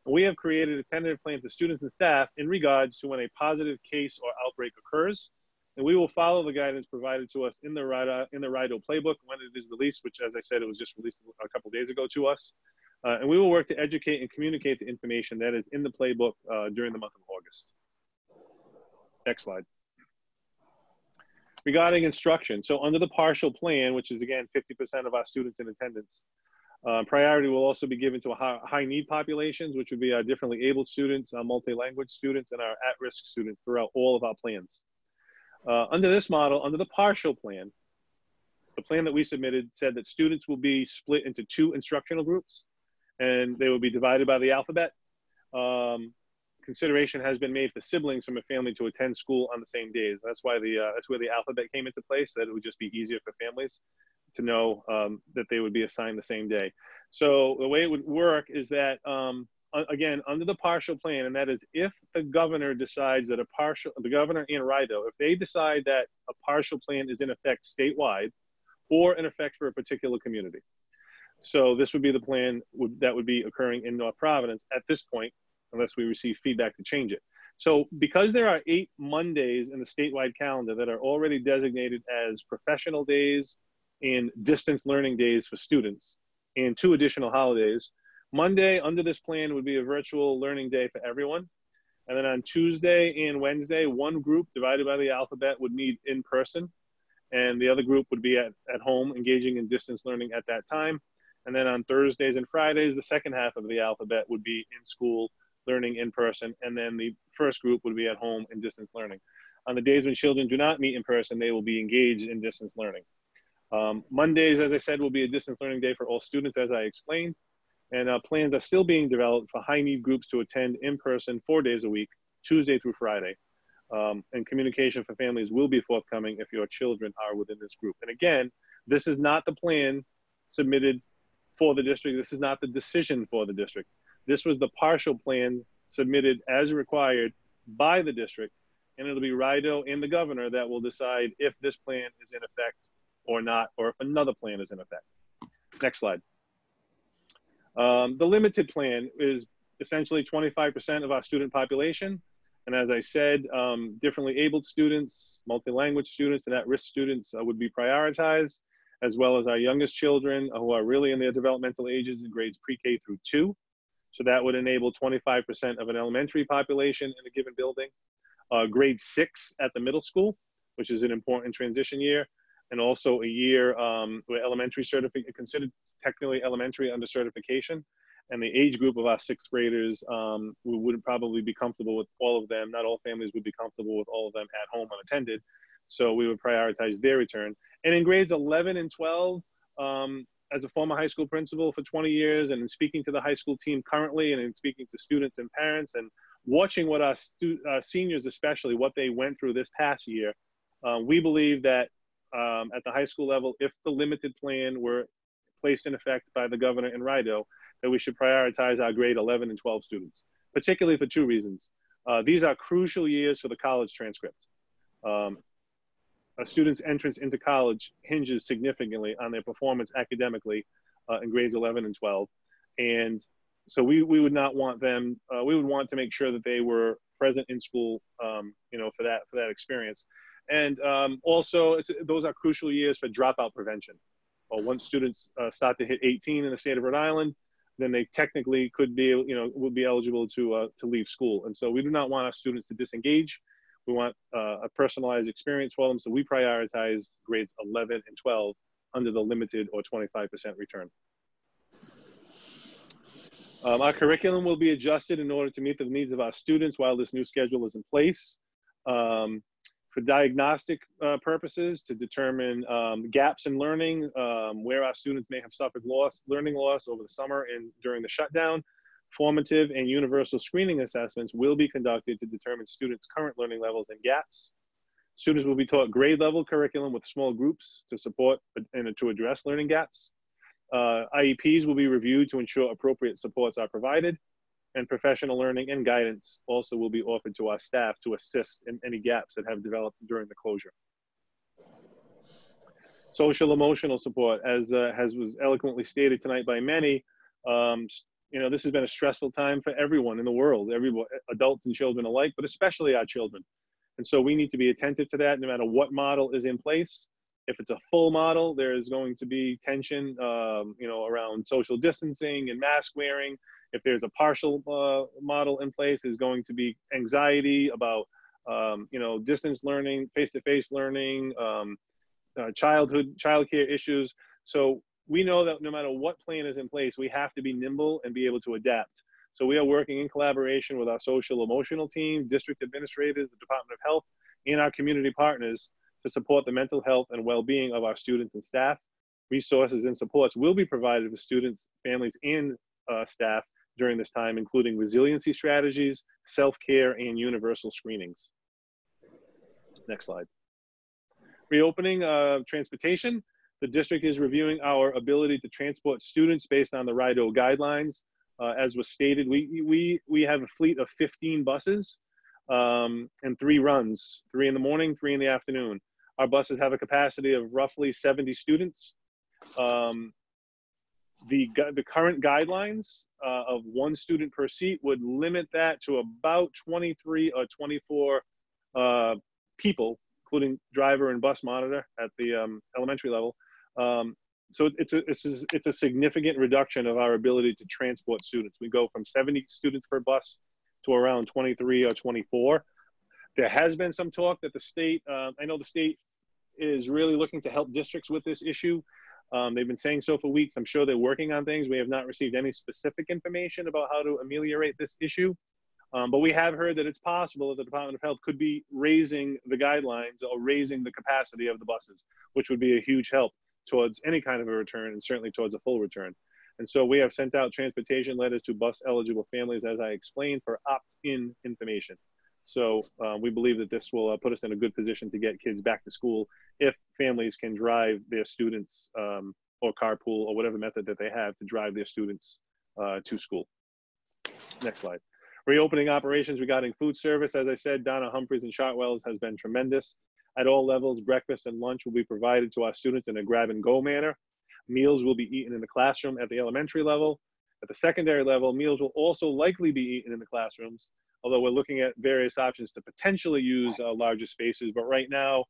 And we have created a tentative plan for students and staff in regards to when a positive case or outbreak occurs. And we will follow the guidance provided to us in the RIDO playbook when it is released, which, as I said, it was just released a couple days ago to us. And we will work to educate and communicate the information that is in the playbook during the month of August. Next slide. Regarding instruction, so under the partial plan, which is again 50% of our students in attendance, priority will also be given to high need populations, which would be our differently abled students, our multi-language students, and our at-risk students throughout all of our plans. Under this model, under the partial plan, the plan that we submitted said that students will be split into 2 instructional groups, and they will be divided by the alphabet. Consideration has been made for siblings from a family to attend school on the same days. That's why that's where the alphabet came into place, that it would just be easier for families to know that they would be assigned the same day. So the way it would work is that, again, under the partial plan, and that is if the governor decides that the governor and RIDO, if they decide that a partial plan is in effect statewide or in effect for a particular community. So this would be the plan that would be occurring in North Providence at this point, unless we receive feedback to change it. So because there are 8 Mondays in the statewide calendar that are already designated as professional days and distance learning days for students, and 2 additional holidays, Monday under this plan would be a virtual learning day for everyone. And then on Tuesday and Wednesday, one group divided by the alphabet would meet in person, and the other group would be at home engaging in distance learning at that time. And then on Thursdays and Fridays, the second half of the alphabet would be in school learning in person, and then the first group would be at home in distance learning. On the days when children do not meet in person, they will be engaged in distance learning. Mondays, as I said, will be a distance learning day for all students, as I explained. And plans are still being developed for high need groups to attend in person 4 days a week, Tuesday through Friday. And communication for families will be forthcoming if your children are within this group. And again, this is not the plan submitted for the district. This is not the decision for the district. This was the partial plan submitted as required by the district, and it'll be RIDO and the governor that will decide if this plan is in effect or not, or if another plan is in effect. Next slide. The limited plan is essentially 25% of our student population. And as I said, differently abled students, multi-language students, and at-risk students would be prioritized, as well as our youngest children who are really in their developmental ages in grades pre-K through 2. So that would enable 25% of an elementary population in a given building. Grade 6 at the middle school, which is an important transition year, and also a year where elementary certificate considered technically elementary under certification. And the age group of our 6th graders, we wouldn't probably be comfortable with all of them. Not all families would be comfortable with all of them at home unattended. So we would prioritize their return. And in grades 11 and 12, as a former high school principal for 20 years and in speaking to the high school team currently and in speaking to students and parents and watching what our seniors especially, what they went through this past year, we believe that at the high school level, if the limited plan were placed in effect by the governor and RIDO, that we should prioritize our grade 11 and 12 students, particularly for 2 reasons. These are crucial years for the college transcript. A student's entrance into college hinges significantly on their performance academically in grades 11 and 12. And so we would not want them, we would want to make sure that they were present in school, you know, for that experience. And also, those are crucial years for dropout prevention. Once students start to hit 18 in the state of Rhode Island, then they technically could be, you know, would be eligible to leave school. And so we do not want our students to disengage. We want a personalized experience for them. So we prioritize grades 11 and 12 under the limited or 25% return. Our curriculum will be adjusted in order to meet the needs of our students while this new schedule is in place. For diagnostic purposes, to determine gaps in learning, where our students may have suffered learning loss over the summer and during the shutdown. Formative and universal screening assessments will be conducted to determine students' current learning levels and gaps. Students will be taught grade level curriculum with small groups to support and to address learning gaps. IEPs will be reviewed to ensure appropriate supports are provided, and professional learning and guidance also will be offered to our staff to assist in any gaps that have developed during the closure. Social emotional support, as was eloquently stated tonight by many, you know, this has been a stressful time for everyone in the world, adults and children alike, but especially our children. And so we need to be attentive to that no matter what model is in place. If it's a full model, there's going to be tension, you know, around social distancing and mask wearing. If there's a partial model in place, there's going to be anxiety about, you know, distance learning, face-to-face learning, childcare issues. So we know that no matter what plan is in place, we have to be nimble and be able to adapt. So we are working in collaboration with our social emotional team, district administrators, the Department of Health, and our community partners to support the mental health and well-being of our students and staff. Resources and supports will be provided for students, families, and staff during this time, including resiliency strategies, self-care, and universal screenings. Next slide. Reopening transportation. The district is reviewing our ability to transport students based on the RIDO guidelines. As was stated, we have a fleet of 15 buses and 3 runs, 3 in the morning, 3 in the afternoon. Our buses have a capacity of roughly 70 students. The current guidelines of 1 student per seat would limit that to about 23 or 24 people, including driver and bus monitor at the elementary level. So it's a significant reduction of our ability to transport students. We go from 70 students per bus to around 23 or 24. There has been some talk that the state, I know the state is really looking to help districts with this issue. They've been saying so for weeks. I'm sure they're working on things. We have not received any specific information about how to ameliorate this issue. But we have heard that it's possible that the Department of Health could be raising the guidelines or raising the capacity of the buses, which would be a huge help towards any kind of a return and certainly towards a full return. And so we have sent out transportation letters to bus eligible families, as I explained, for opt-in information. So we believe that this will put us in a good position to get kids back to school if families can drive their students or carpool or whatever method that they have to drive their students to school. Next slide. Reopening operations regarding food service, as I said, Donna Humphreys and Chartwell's has been tremendous. At all levels, breakfast and lunch will be provided to our students in a grab-and-go manner. Meals will be eaten in the classroom at the elementary level. At the secondary level, meals will also likely be eaten in the classrooms, although we're looking at various options to potentially use larger spaces. But right now,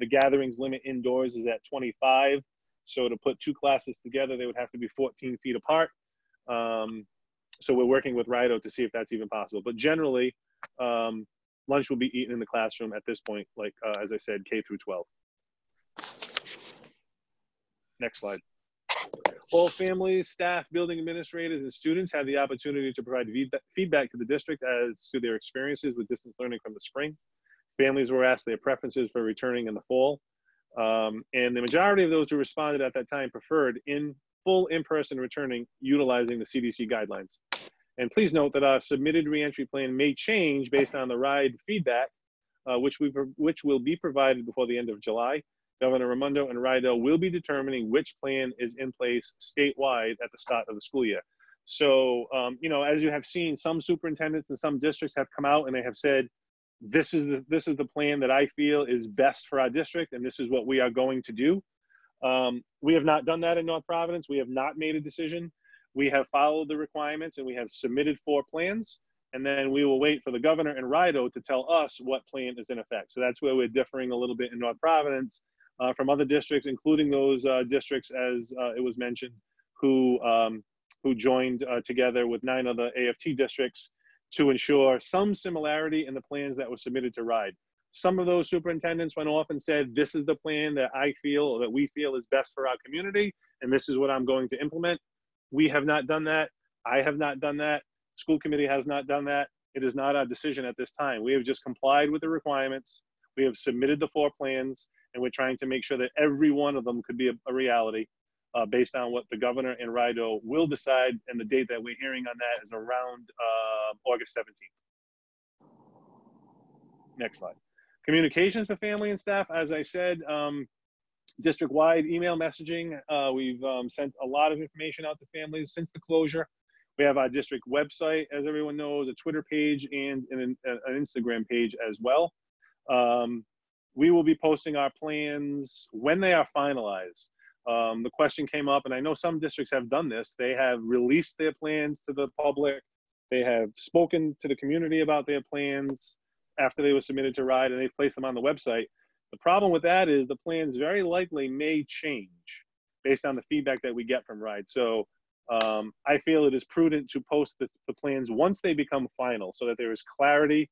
the gatherings limit indoors is at 25. So to put 2 classes together, they would have to be 14 feet apart. So we're working with RIDO to see if that's even possible. But generally, lunch will be eaten in the classroom at this point, like, as I said, K through 12. Next slide. All families, staff, building administrators, and students have the opportunity to provide feedback to the district as to their experiences with distance learning from the spring. Families were asked their preferences for returning in the fall. And the majority of those who responded at that time preferred full in-person returning utilizing the CDC guidelines. And please note that our submitted reentry plan may change based on the RIDE feedback, which will be provided before the end of July. Governor Raimondo and RIDO will be determining which plan is in place statewide at the start of the school year. So, you know, as you have seen, some superintendents and some districts have come out and they have said, this is the plan that I feel is best for our district, and this is what we are going to do. We have not done that in North Providence. We have not made a decision. We have followed the requirements and we have submitted 4 plans, and then we will wait for the governor and RIDO to tell us what plan is in effect. So that's where we're differing a little bit in North Providence from other districts, including those districts, as it was mentioned, who joined together with 9 other AFT districts to ensure some similarity in the plans that were submitted to RIDE. Some of those superintendents went off and said, this is the plan that I feel or that we feel is best for our community, and this is what I'm going to implement. We have not done that. I have not done that. School committee has not done that. It is not our decision at this time. We have just complied with the requirements. We have submitted the 4 plans, and we're trying to make sure that every one of them could be a reality based on what the governor and RIDO will decide, and the date that we're hearing on that is around August 17th. Next slide. Communications for family and staff, as I said, district-wide email messaging. We've sent a lot of information out to families since the closure. We have our district website, as everyone knows, a Twitter page, and an Instagram page as well. We will be posting our plans when they are finalized. The question came up, and I know some districts have done this. They have released their plans to the public. They have spoken to the community about their plans after they were submitted to RIDE, and they've placed them on the website. The problem with that is the plans very likely may change based on the feedback that we get from RIDE. So I feel it is prudent to post the plans once they become final so that there is clarity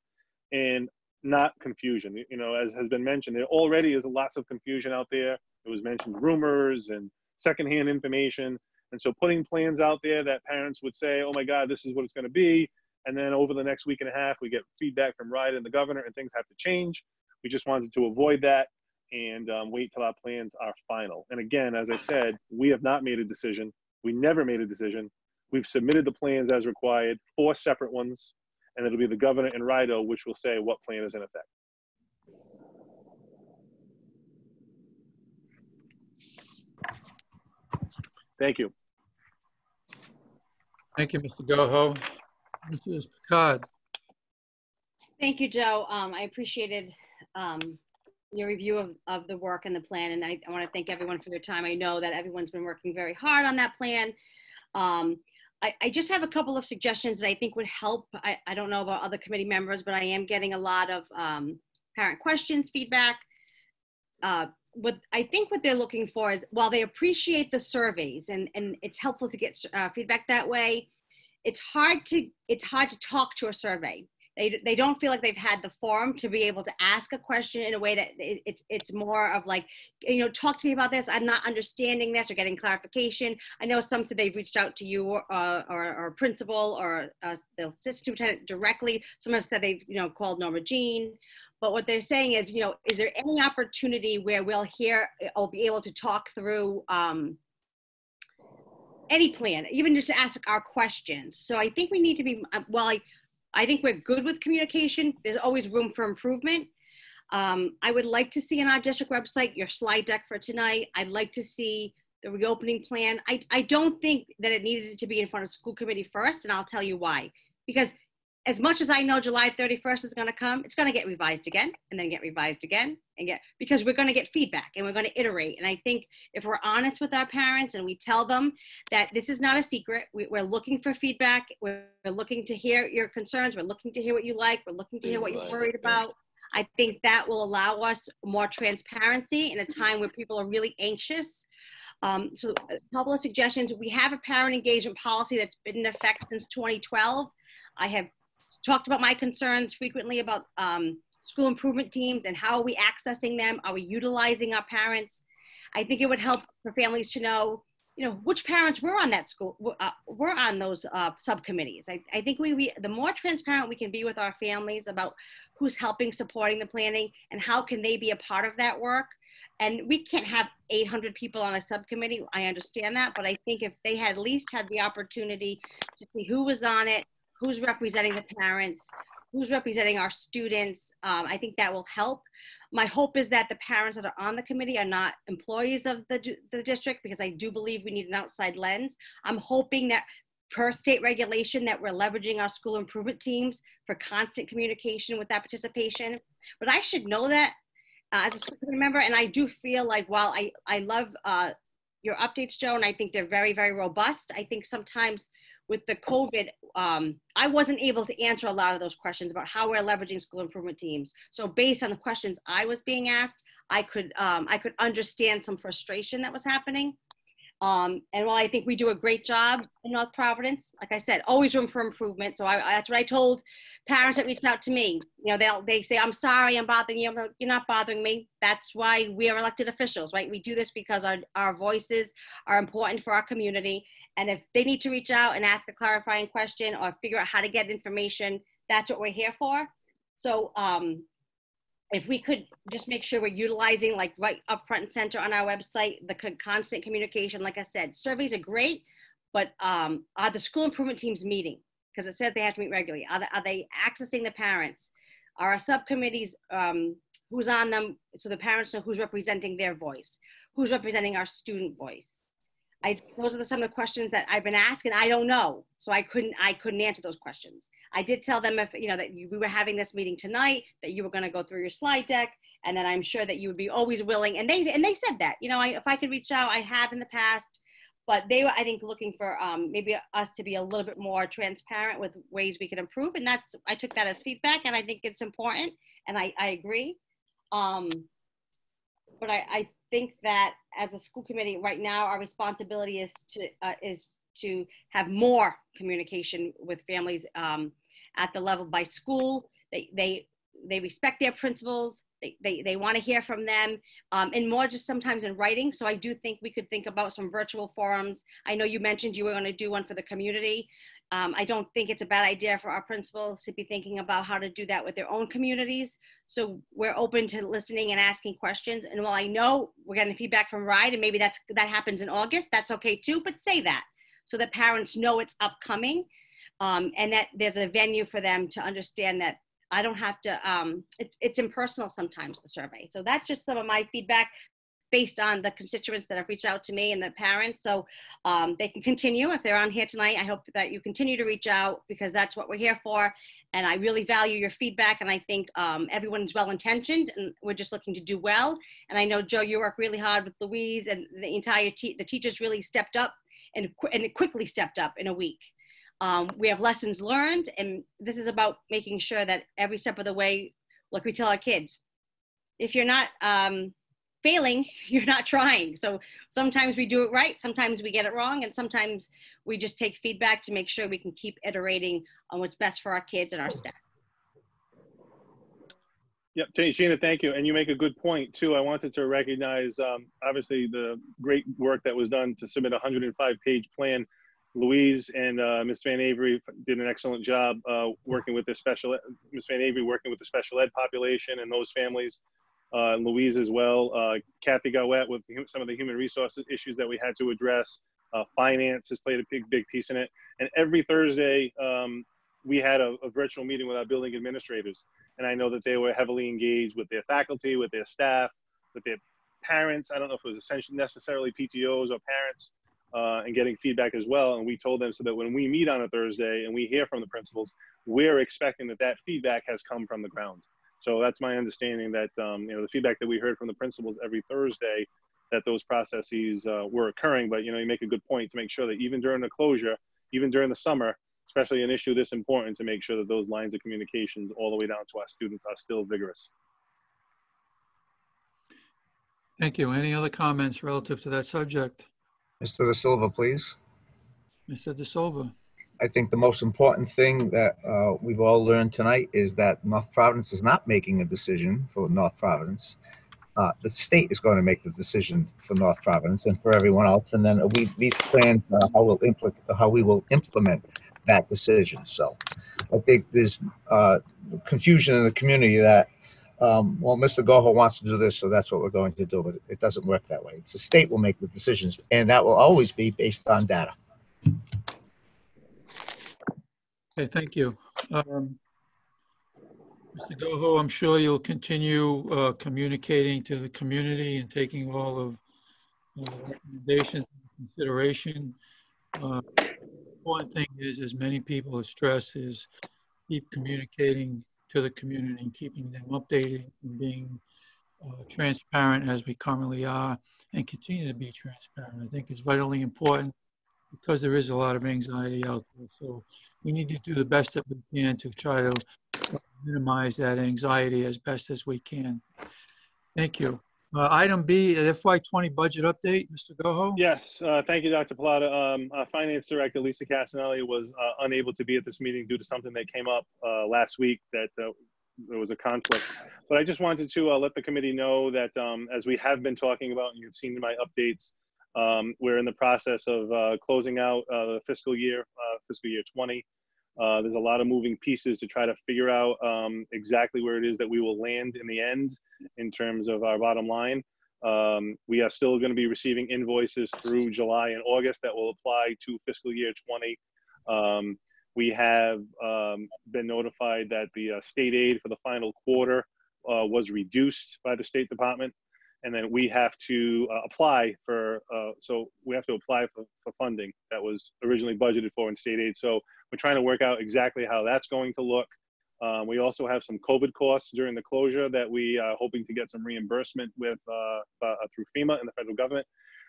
and not confusion. You know, as has been mentioned, there already is lots of confusion out there. It was mentioned rumors and secondhand information. And so putting plans out there that parents would say, oh my God, this is what it's going to be. And then over the next week and a half, we get feedback from RIDE and the governor and things have to change. We just wanted to avoid that and wait till our plans are final. And again, as I said, we have not made a decision. We never made a decision. We've submitted the plans as required, 4 separate ones, and it'll be the governor and RIDO which will say what plan is in effect. Thank you. Thank you, Mr. Goho. Mrs. Picard. Thank you, Joe. I appreciated your review of the work and the plan, and I want to thank everyone for their time. I know that everyone's been working very hard on that plan. I just have a couple of suggestions that I think would help. I don't know about other committee members, but I am getting a lot of parent questions, feedback. What I think what they're looking for is, while they appreciate the surveys and it's helpful to get feedback that way, it's hard to talk to a survey. They don't feel like they've had the forum to be able to ask a question in a way that it's more of like, you know, talk to me about this. I'm not understanding this, or getting clarification. I know some said they've reached out to you or a principal or the assistant superintendent directly. Some have said they've, you know, called Norma Jean. But what they're saying is, you know, is there any opportunity where we'll hear or be able to talk through any plan, even just to ask our questions? So I think we need to be, I think we're good with communication. There's always room for improvement. I would like to see on our district website your slide deck for tonight. I'd like to see the reopening plan. I don't think that it needed to be in front of school committee first, and I'll tell you why. Because as much as I know July 31st is going to come, it's going to get revised again, and then get revised again, because we're going to get feedback and we're going to iterate. And I think if we're honest with our parents and we tell them that this is not a secret, we're looking for feedback, we're looking to hear your concerns, we're looking to hear what you like, we're looking to hear what you're worried about. I think that will allow us more transparency in a time where people are really anxious. So a couple of suggestions. We have a parent engagement policy that's been in effect since 2012. I have talked about my concerns frequently about school improvement teams and how are we accessing them? Are we utilizing our parents? I think it would help for families to know, you know, which parents were on that school, were on those subcommittees. I think the more transparent we can be with our families about who's helping, supporting the planning, and how can they be a part of that work. And we can't have 800 people on a subcommittee. I understand that, but I think if they had at least had the opportunity to see who was on it, who's representing the parents, who's representing our students, I think that will help. My hope is that the parents that are on the committee are not employees of the district, because I do believe we need an outside lens. I'm hoping that per state regulation that we're leveraging our school improvement teams for constant communication with that participation. But I should know that as a school committee member, and I do feel like while I love your updates, Joe, and I think they're very, very robust, I think sometimes with the COVID, I wasn't able to answer a lot of those questions about how we're leveraging school improvement teams. So based on the questions I was being asked, I could understand some frustration that was happening. And while I think we do a great job in North Providence, like I said, always room for improvement. So that's what I told parents that reached out to me. You know, they say, I'm sorry, I'm bothering you. I'm like, you're not bothering me. That's why we are elected officials, right? We do this because our voices are important for our community. And if they need to reach out and ask a clarifying question or figure out how to get information, that's what we're here for. So if we could just make sure we're utilizing, like right up front and center on our website, the constant communication. Like I said, surveys are great, but are the school improvement teams meeting? Because it says they have to meet regularly. Are they accessing the parents? Are our subcommittees, who's on them, so the parents know who's representing their voice, who's representing our student voice? Those are some of the questions that I've been asked, and I don't know, so I couldn't answer those questions. I did tell them, if you know that we were having this meeting tonight, that you were going to go through your slide deck, and then I'm sure that you would be always willing. And they said that, you know, if I could reach out, I have in the past, but they were, I think, looking for maybe us to be a little bit more transparent with ways we could improve, and I took that as feedback, and I think it's important, and I agree. But I think that as a school committee right now, our responsibility is to have more communication with families at the level by school. They respect their principals. They want to hear from them, and more just sometimes in writing. So I do think we could think about some virtual forums. I know you mentioned you were going to do one for the community. I don't think it's a bad idea for our principals to be thinking about how to do that with their own communities. So we're open to listening and asking questions. And while I know we're getting feedback from RIDE, and maybe that happens in August, that's okay too, but say that so that parents know it's upcoming, and that there's a venue for them to understand that I don't have to, it's impersonal sometimes, the survey. So that's just some of my feedback based on the constituents that have reached out to me and the parents. So they can continue. If they're on here tonight, I hope that you continue to reach out, because that's what we're here for. And I really value your feedback. And I think everyone's well-intentioned, and we're just looking to do well. And I know, Joe, you work really hard with Louise, and the entire the teachers really stepped up, and it quickly stepped up in a week. We have lessons learned, and this is about making sure that every step of the way, like we tell our kids, if you're not failing, you're not trying. So sometimes we do it right, sometimes we get it wrong, and sometimes we just take feedback to make sure we can keep iterating on what's best for our kids and our staff. Yep, Sheena, thank you. And you make a good point too. I wanted to recognize, obviously, the great work that was done to submit a 105-page plan. Louise and Ms. Van Avery did an excellent job working with the Ms. Van Avery working with the special ed population and those families. Louise as well. Kathy Gowett with some of the human resources issues that we had to address. Finance has played a big piece in it. And every Thursday, we had a virtual meeting with our building administrators. And I know that they were heavily engaged with their faculty, with their staff, with their parents. I don't know if it was essentially necessarily PTOs or parents, and getting feedback as well. And we told them so that when we meet on a Thursday and we hear from the principals, we're expecting that feedback has come from the ground. So that's my understanding, that the feedback that we heard from the principals every Thursday, that those processes were occurring. But you make a good point to make sure that even during the closure, even during the summer, especially an issue this important, to make sure that those lines of communications all the way down to our students are still vigorous. Thank you. Any other comments relative to that subject? Mr. De Silva, please. Mr. De Silva. I think the most important thing that we've all learned tonight is that North Providence is not making a decision for North Providence. The state is going to make the decision for North Providence and for everyone else. And then these plans, how we will implement that decision. So I think there's confusion in the community that, well, Mr. Goho wants to do this, so that's what we're going to do. But it doesn't work that way. It's the state will make the decisions, and that will always be based on data. Okay, thank you. Mr. Goho, I'm sure you'll continue communicating to the community and taking all of recommendations into consideration. One thing is, as many people have stressed, is keep communicating to the community and keeping them updated and being transparent as we currently are, and continue to be transparent. I think it's vitally important, because there is a lot of anxiety out there. So we need to do the best that we can to try to minimize that anxiety as best as we can. Thank you. Item B, FY20 budget update, Mr. Goho. Yes, thank you, Dr. Plata. Our Finance Director, Lisa Casanelli, was unable to be at this meeting due to something that came up last week, that there was a conflict. But I just wanted to let the committee know that as we have been talking about, and you've seen in my updates, we're in the process of closing out the fiscal year 20. There's a lot of moving pieces to try to figure out exactly where it is that we will land in the end in terms of our bottom line. We are still going to be receiving invoices through July and August that will apply to fiscal year 20. We have been notified that the state aid for the final quarter was reduced by the State Department. And then we have to apply for, for funding that was originally budgeted for in state aid. So we're trying to work out exactly how that's going to look. We also have some COVID costs during the closure that we are hoping to get some reimbursement with through FEMA and the federal government.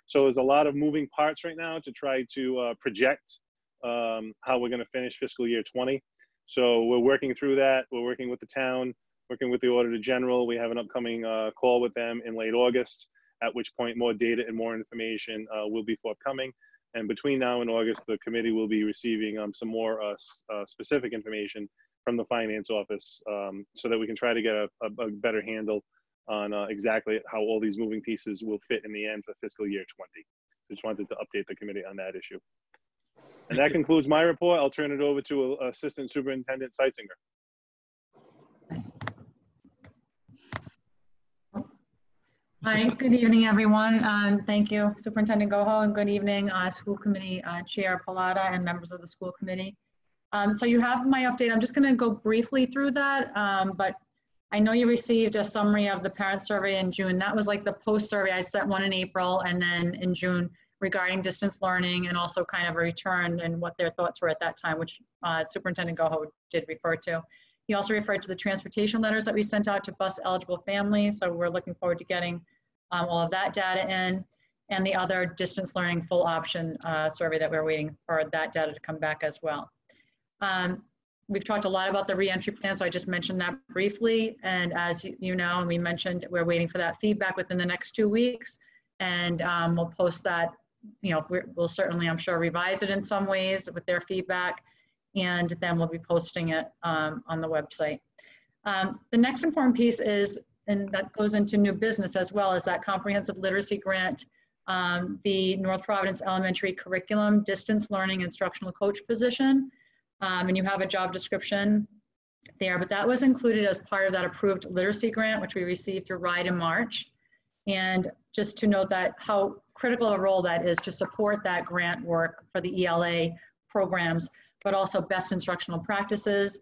So there's a lot of moving parts right now to try to project how we're going to finish fiscal year 20. So we're working through that. We're working with the town, working with the Auditor General. We have an upcoming call with them in late August, at which point more data and more information will be forthcoming. And between now and August, the committee will be receiving some more specific information from the finance office so that we can try to get a better handle on exactly how all these moving pieces will fit in the end for fiscal year 20. Just wanted to update the committee on that issue. And that concludes my report. I'll turn it over to Assistant Superintendent Seitzinger. Hi, good evening, everyone. Thank you, Superintendent Goho, and good evening, School Committee Chair Pallotta and members of the school committee. So you have my update. I'm just going to go briefly through that, but I know you received a summary of the parent survey in June. That was like the post survey. I sent one in April and then in June regarding distance learning and also kind of a return and what their thoughts were at that time, which Superintendent Goho did refer to. He also referred to the transportation letters that we sent out to bus eligible families. So we're looking forward to getting all of that data in, and the other distance learning full option survey that we're waiting for that data to come back as well. We've talked a lot about the reentry plan, so I just mentioned that briefly. And as you know, and we mentioned, we're waiting for that feedback within the next 2 weeks. And we'll post that, you know, we'll certainly, I'm sure, revise it in some ways with their feedback. And then we'll be posting it on the website. The next important piece is, and that goes into new business as well, is that comprehensive literacy grant, the North Providence Elementary Curriculum Distance Learning Instructional Coach position. And you have a job description there, but that was included as part of that approved literacy grant, which we received through RIDE in March. And just to note that how critical a role that is to support that grant work for the ELA programs, but also best instructional practices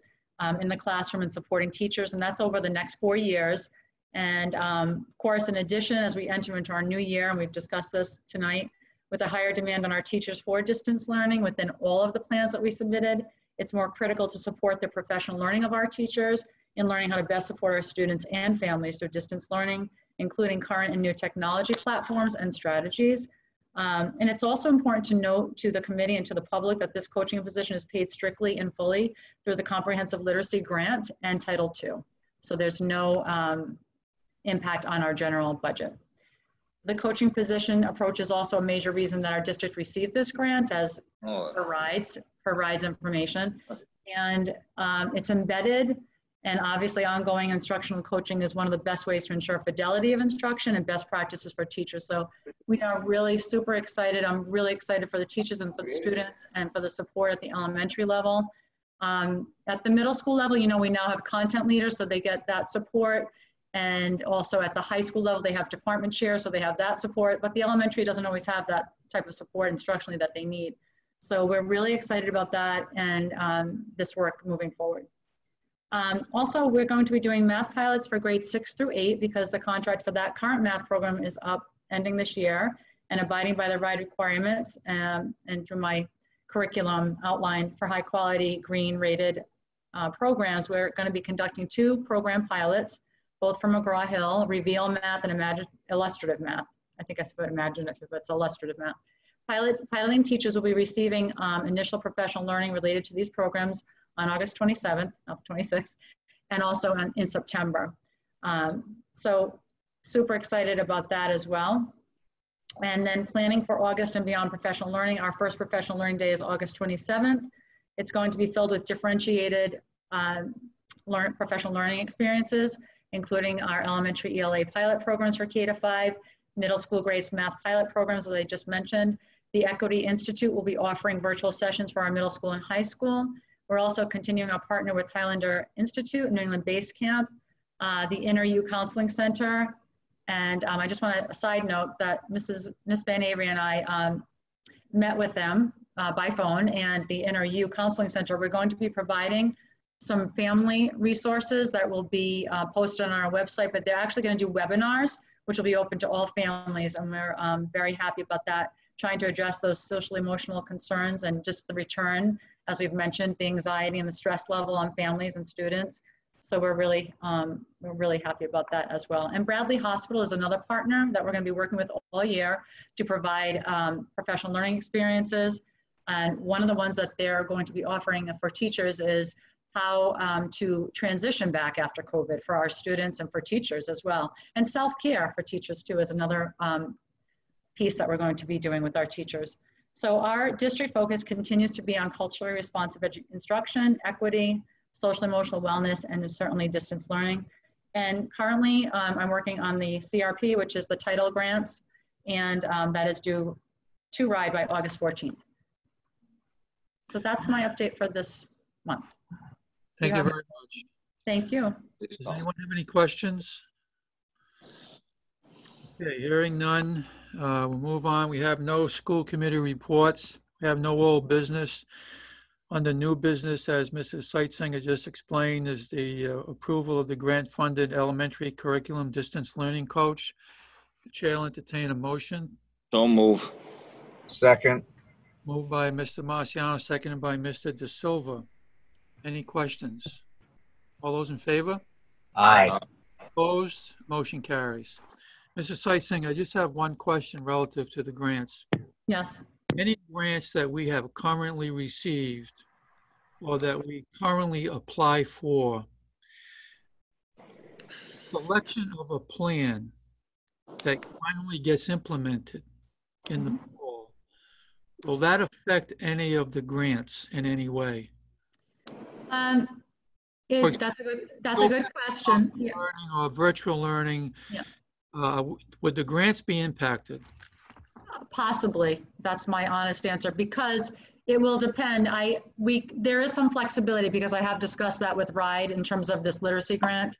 in the classroom and supporting teachers. And that's over the next 4 years. And of course, in addition, as we enter into our new year, and we've discussed this tonight, with a higher demand on our teachers for distance learning within all of the plans that we submitted, it's more critical to support the professional learning of our teachers in learning how to best support our students and families through distance learning, including current and new technology platforms and strategies. And it's also important to note to the committee and to the public that this coaching position is paid strictly and fully through the Comprehensive Literacy Grant and Title II. So there's no impact on our general budget. The coaching position approach is also a major reason that our district received this grant as per RIDE's information. And it's embedded, and obviously ongoing instructional coaching is one of the best ways to ensure fidelity of instruction and best practices for teachers. So we are really super excited. I'm really excited for the teachers and for the students and for the support at the elementary level. At the middle school level, you know, we now have content leaders, so they get that support. And also at the high school level, they have department chairs, so they have that support. But the elementary doesn't always have that type of support instructionally that they need. So we're really excited about that and this work moving forward. Also, we're going to be doing math pilots for grades 6 through 8 because the contract for that current math program is up ending this year, and abiding by the RIDE requirements and through my curriculum outline for high quality green rated programs, we're going to be conducting 2 program pilots, both from McGraw Hill, Reveal Math and Illustrative Math. I think I said imaginative, but it's illustrative math. Piloting teachers will be receiving initial professional learning related to these programs on August 27th, 26th, and also in September. So super excited about that as well. And then planning for August and beyond professional learning. Our first professional learning day is August 27th. It's going to be filled with differentiated professional learning experiences, including our elementary ELA pilot programs for K-5, middle school grades math pilot programs that I just mentioned. The Equity Institute will be offering virtual sessions for our middle school and high school. We're also continuing our partner with Highlander Institute, New England Base Camp, the Inner U Counseling Center. And I just want a side note that Miss Van Avery and I met with them by phone, and the Inner U Counseling Center. We're going to be providing some family resources that will be posted on our website, but they're actually going to do webinars, which will be open to all families. And we're very happy about that, trying to address those social emotional concerns and just the return, as we've mentioned, the anxiety and the stress level on families and students. So we're really happy about that as well. And Bradley Hospital is another partner that we're going to be working with all year to provide professional learning experiences. And one of the ones that they're going to be offering for teachers is how to transition back after COVID for our students and for teachers as well. And self-care for teachers too is another piece that we're going to be doing with our teachers. So our district focus continues to be on culturally responsive instruction, equity, social emotional wellness, and certainly distance learning. And currently I'm working on the CRP, which is the title grants, and that is due to RIDE by August 14th. So that's my update for this month. Thank you very much. Thank you. Does anyone have any questions? Okay, hearing none, we'll move on. We have no school committee reports. We have no old business. Under new business, as Mrs. Seitsinger just explained, is the approval of the grant-funded elementary curriculum distance learning coach. The chair will entertain a motion. So move. Second. Moved by Mr. Marciano, seconded by Mr. De Silva. Any questions? All those in favor? Aye. Opposed? Motion carries. Mrs. Seitsinger, I just have one question relative to the grants. Yes. Any grants that we have currently received or that we currently apply for, selection of a plan that finally gets implemented in the fall, will that affect any of the grants in any way? That's a good question. Yeah. Learning or virtual learning, Yeah. Would the grants be impacted? Possibly. That's my honest answer, because it will depend. There is some flexibility, because I have discussed that with RIDE in terms of this literacy grant,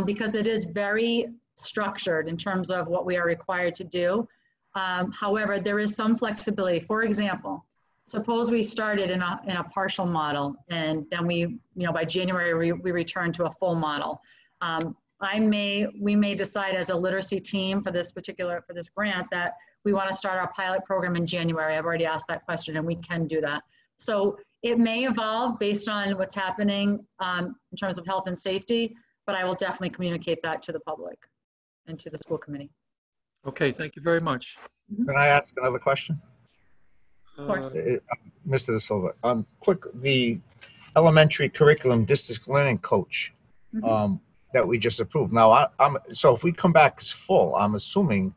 because it is very structured in terms of what we are required to do. However, there is some flexibility. For example, suppose we started in a partial model, and then by January we return to a full model. We may decide as a literacy team for this grant that we want to start our pilot program in January. I've already asked that question, and we can do that. So it may evolve based on what's happening in terms of health and safety, but I will definitely communicate that to the public and to the school committee. Okay, thank you very much. Can I ask another question? Of course. Mr. De Silva, quick, the elementary curriculum distance learning coach that we just approved. Now, so if we come back as full, I'm assuming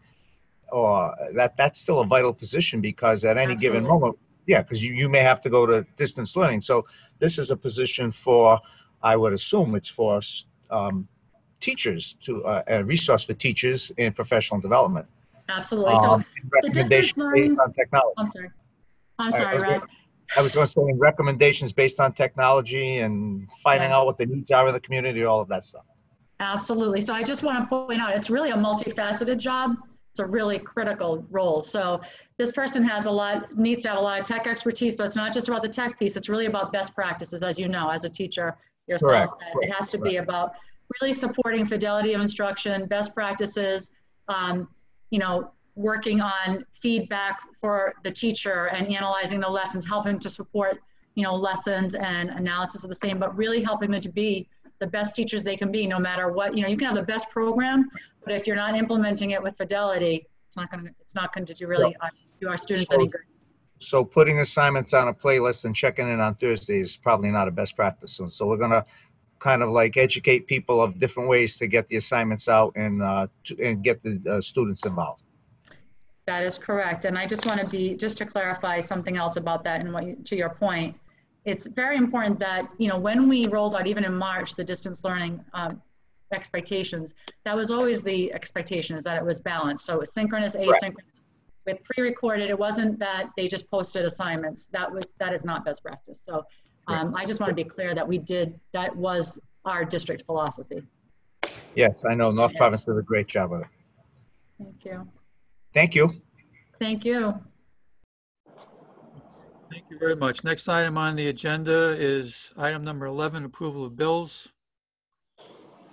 that's still a vital position, because at any given moment, because you may have to go to distance learning. So this is a position for, I would assume it's for teachers, a resource for teachers in professional development. Absolutely. So the distance learning, based on technology. I'm sorry, Ryan. I was going to say recommendations based on technology and finding out what the needs are in the community, all of that stuff. Absolutely. So I just want to point out, it's really a multifaceted job. It's a really critical role. So this person needs to have a lot of tech expertise, but it's not just about the tech piece. It's really about best practices, as you know, as a teacher yourself. Correct. It has to be about really supporting fidelity of instruction, best practices, working on feedback for the teacher and analyzing the lessons, helping to support, lessons and analysis of the same, but really helping them to be the best teachers they can be, no matter what. You can have the best program, but if you're not implementing it with fidelity, it's not going to do our students any good. So putting assignments on a playlist and checking in on Thursday is probably not a best practice. So we're going to kind of educate people of different ways to get the assignments out and get the students involved. That is correct. And I just want to clarify something else about that, and to your point, it's very important that, when we rolled out, even in March, the distance learning expectations, that was always the expectation, is that it was balanced. So it was synchronous, asynchronous. With pre-recorded, it wasn't that they just posted assignments. That is not best practice. So I just want to be clear that that was our district philosophy. Yes, I know North Providence did a great job with it. Thank you. Thank you. Thank you. Thank you very much. Next item on the agenda is item number 11, approval of bills.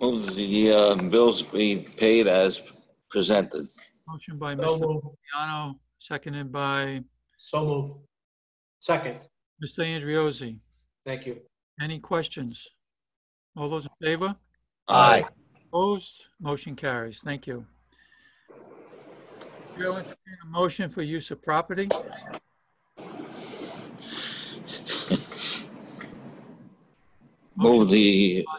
Move the bills be paid as presented. Motion by Mr. Luciano, seconded by So move. Second. Mr. Andriozzi. Thank you. Any questions? All those in favor? Aye. Opposed? Motion carries. Thank you. Chair will entertain a motion for use of property. Move move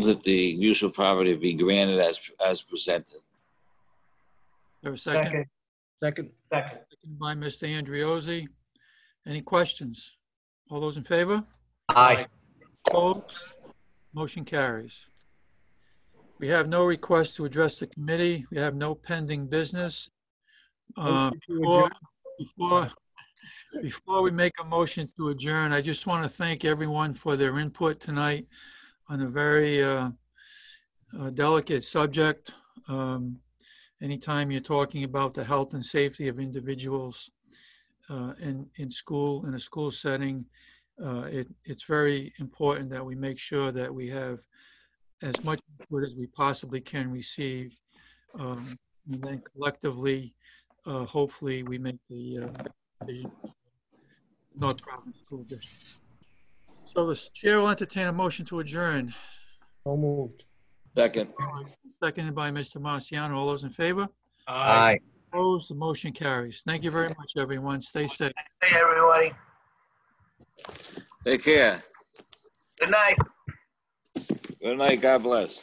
that the use of property be granted as presented. There a second? Second. Second by Mr. Andriozzi. Any questions? All those in favor? Aye. Opposed? Motion carries. We have no request to address the committee. We have no pending business. Before we make a motion to adjourn, I just want to thank everyone for their input tonight on a very delicate subject. Anytime you're talking about the health and safety of individuals, in school, in a school setting. It's very important that we make sure that we have as much input as we possibly can receive. And then collectively, hopefully we make the decision. North Providence School District. So the chair will entertain a motion to adjourn. So moved. Second. Seconded by Mr. Marciano. All those in favor? Aye. Opposed? The motion carries. Thank you very much, everyone. Stay safe. Hey, everybody. Take care. Good night. Good night. God bless.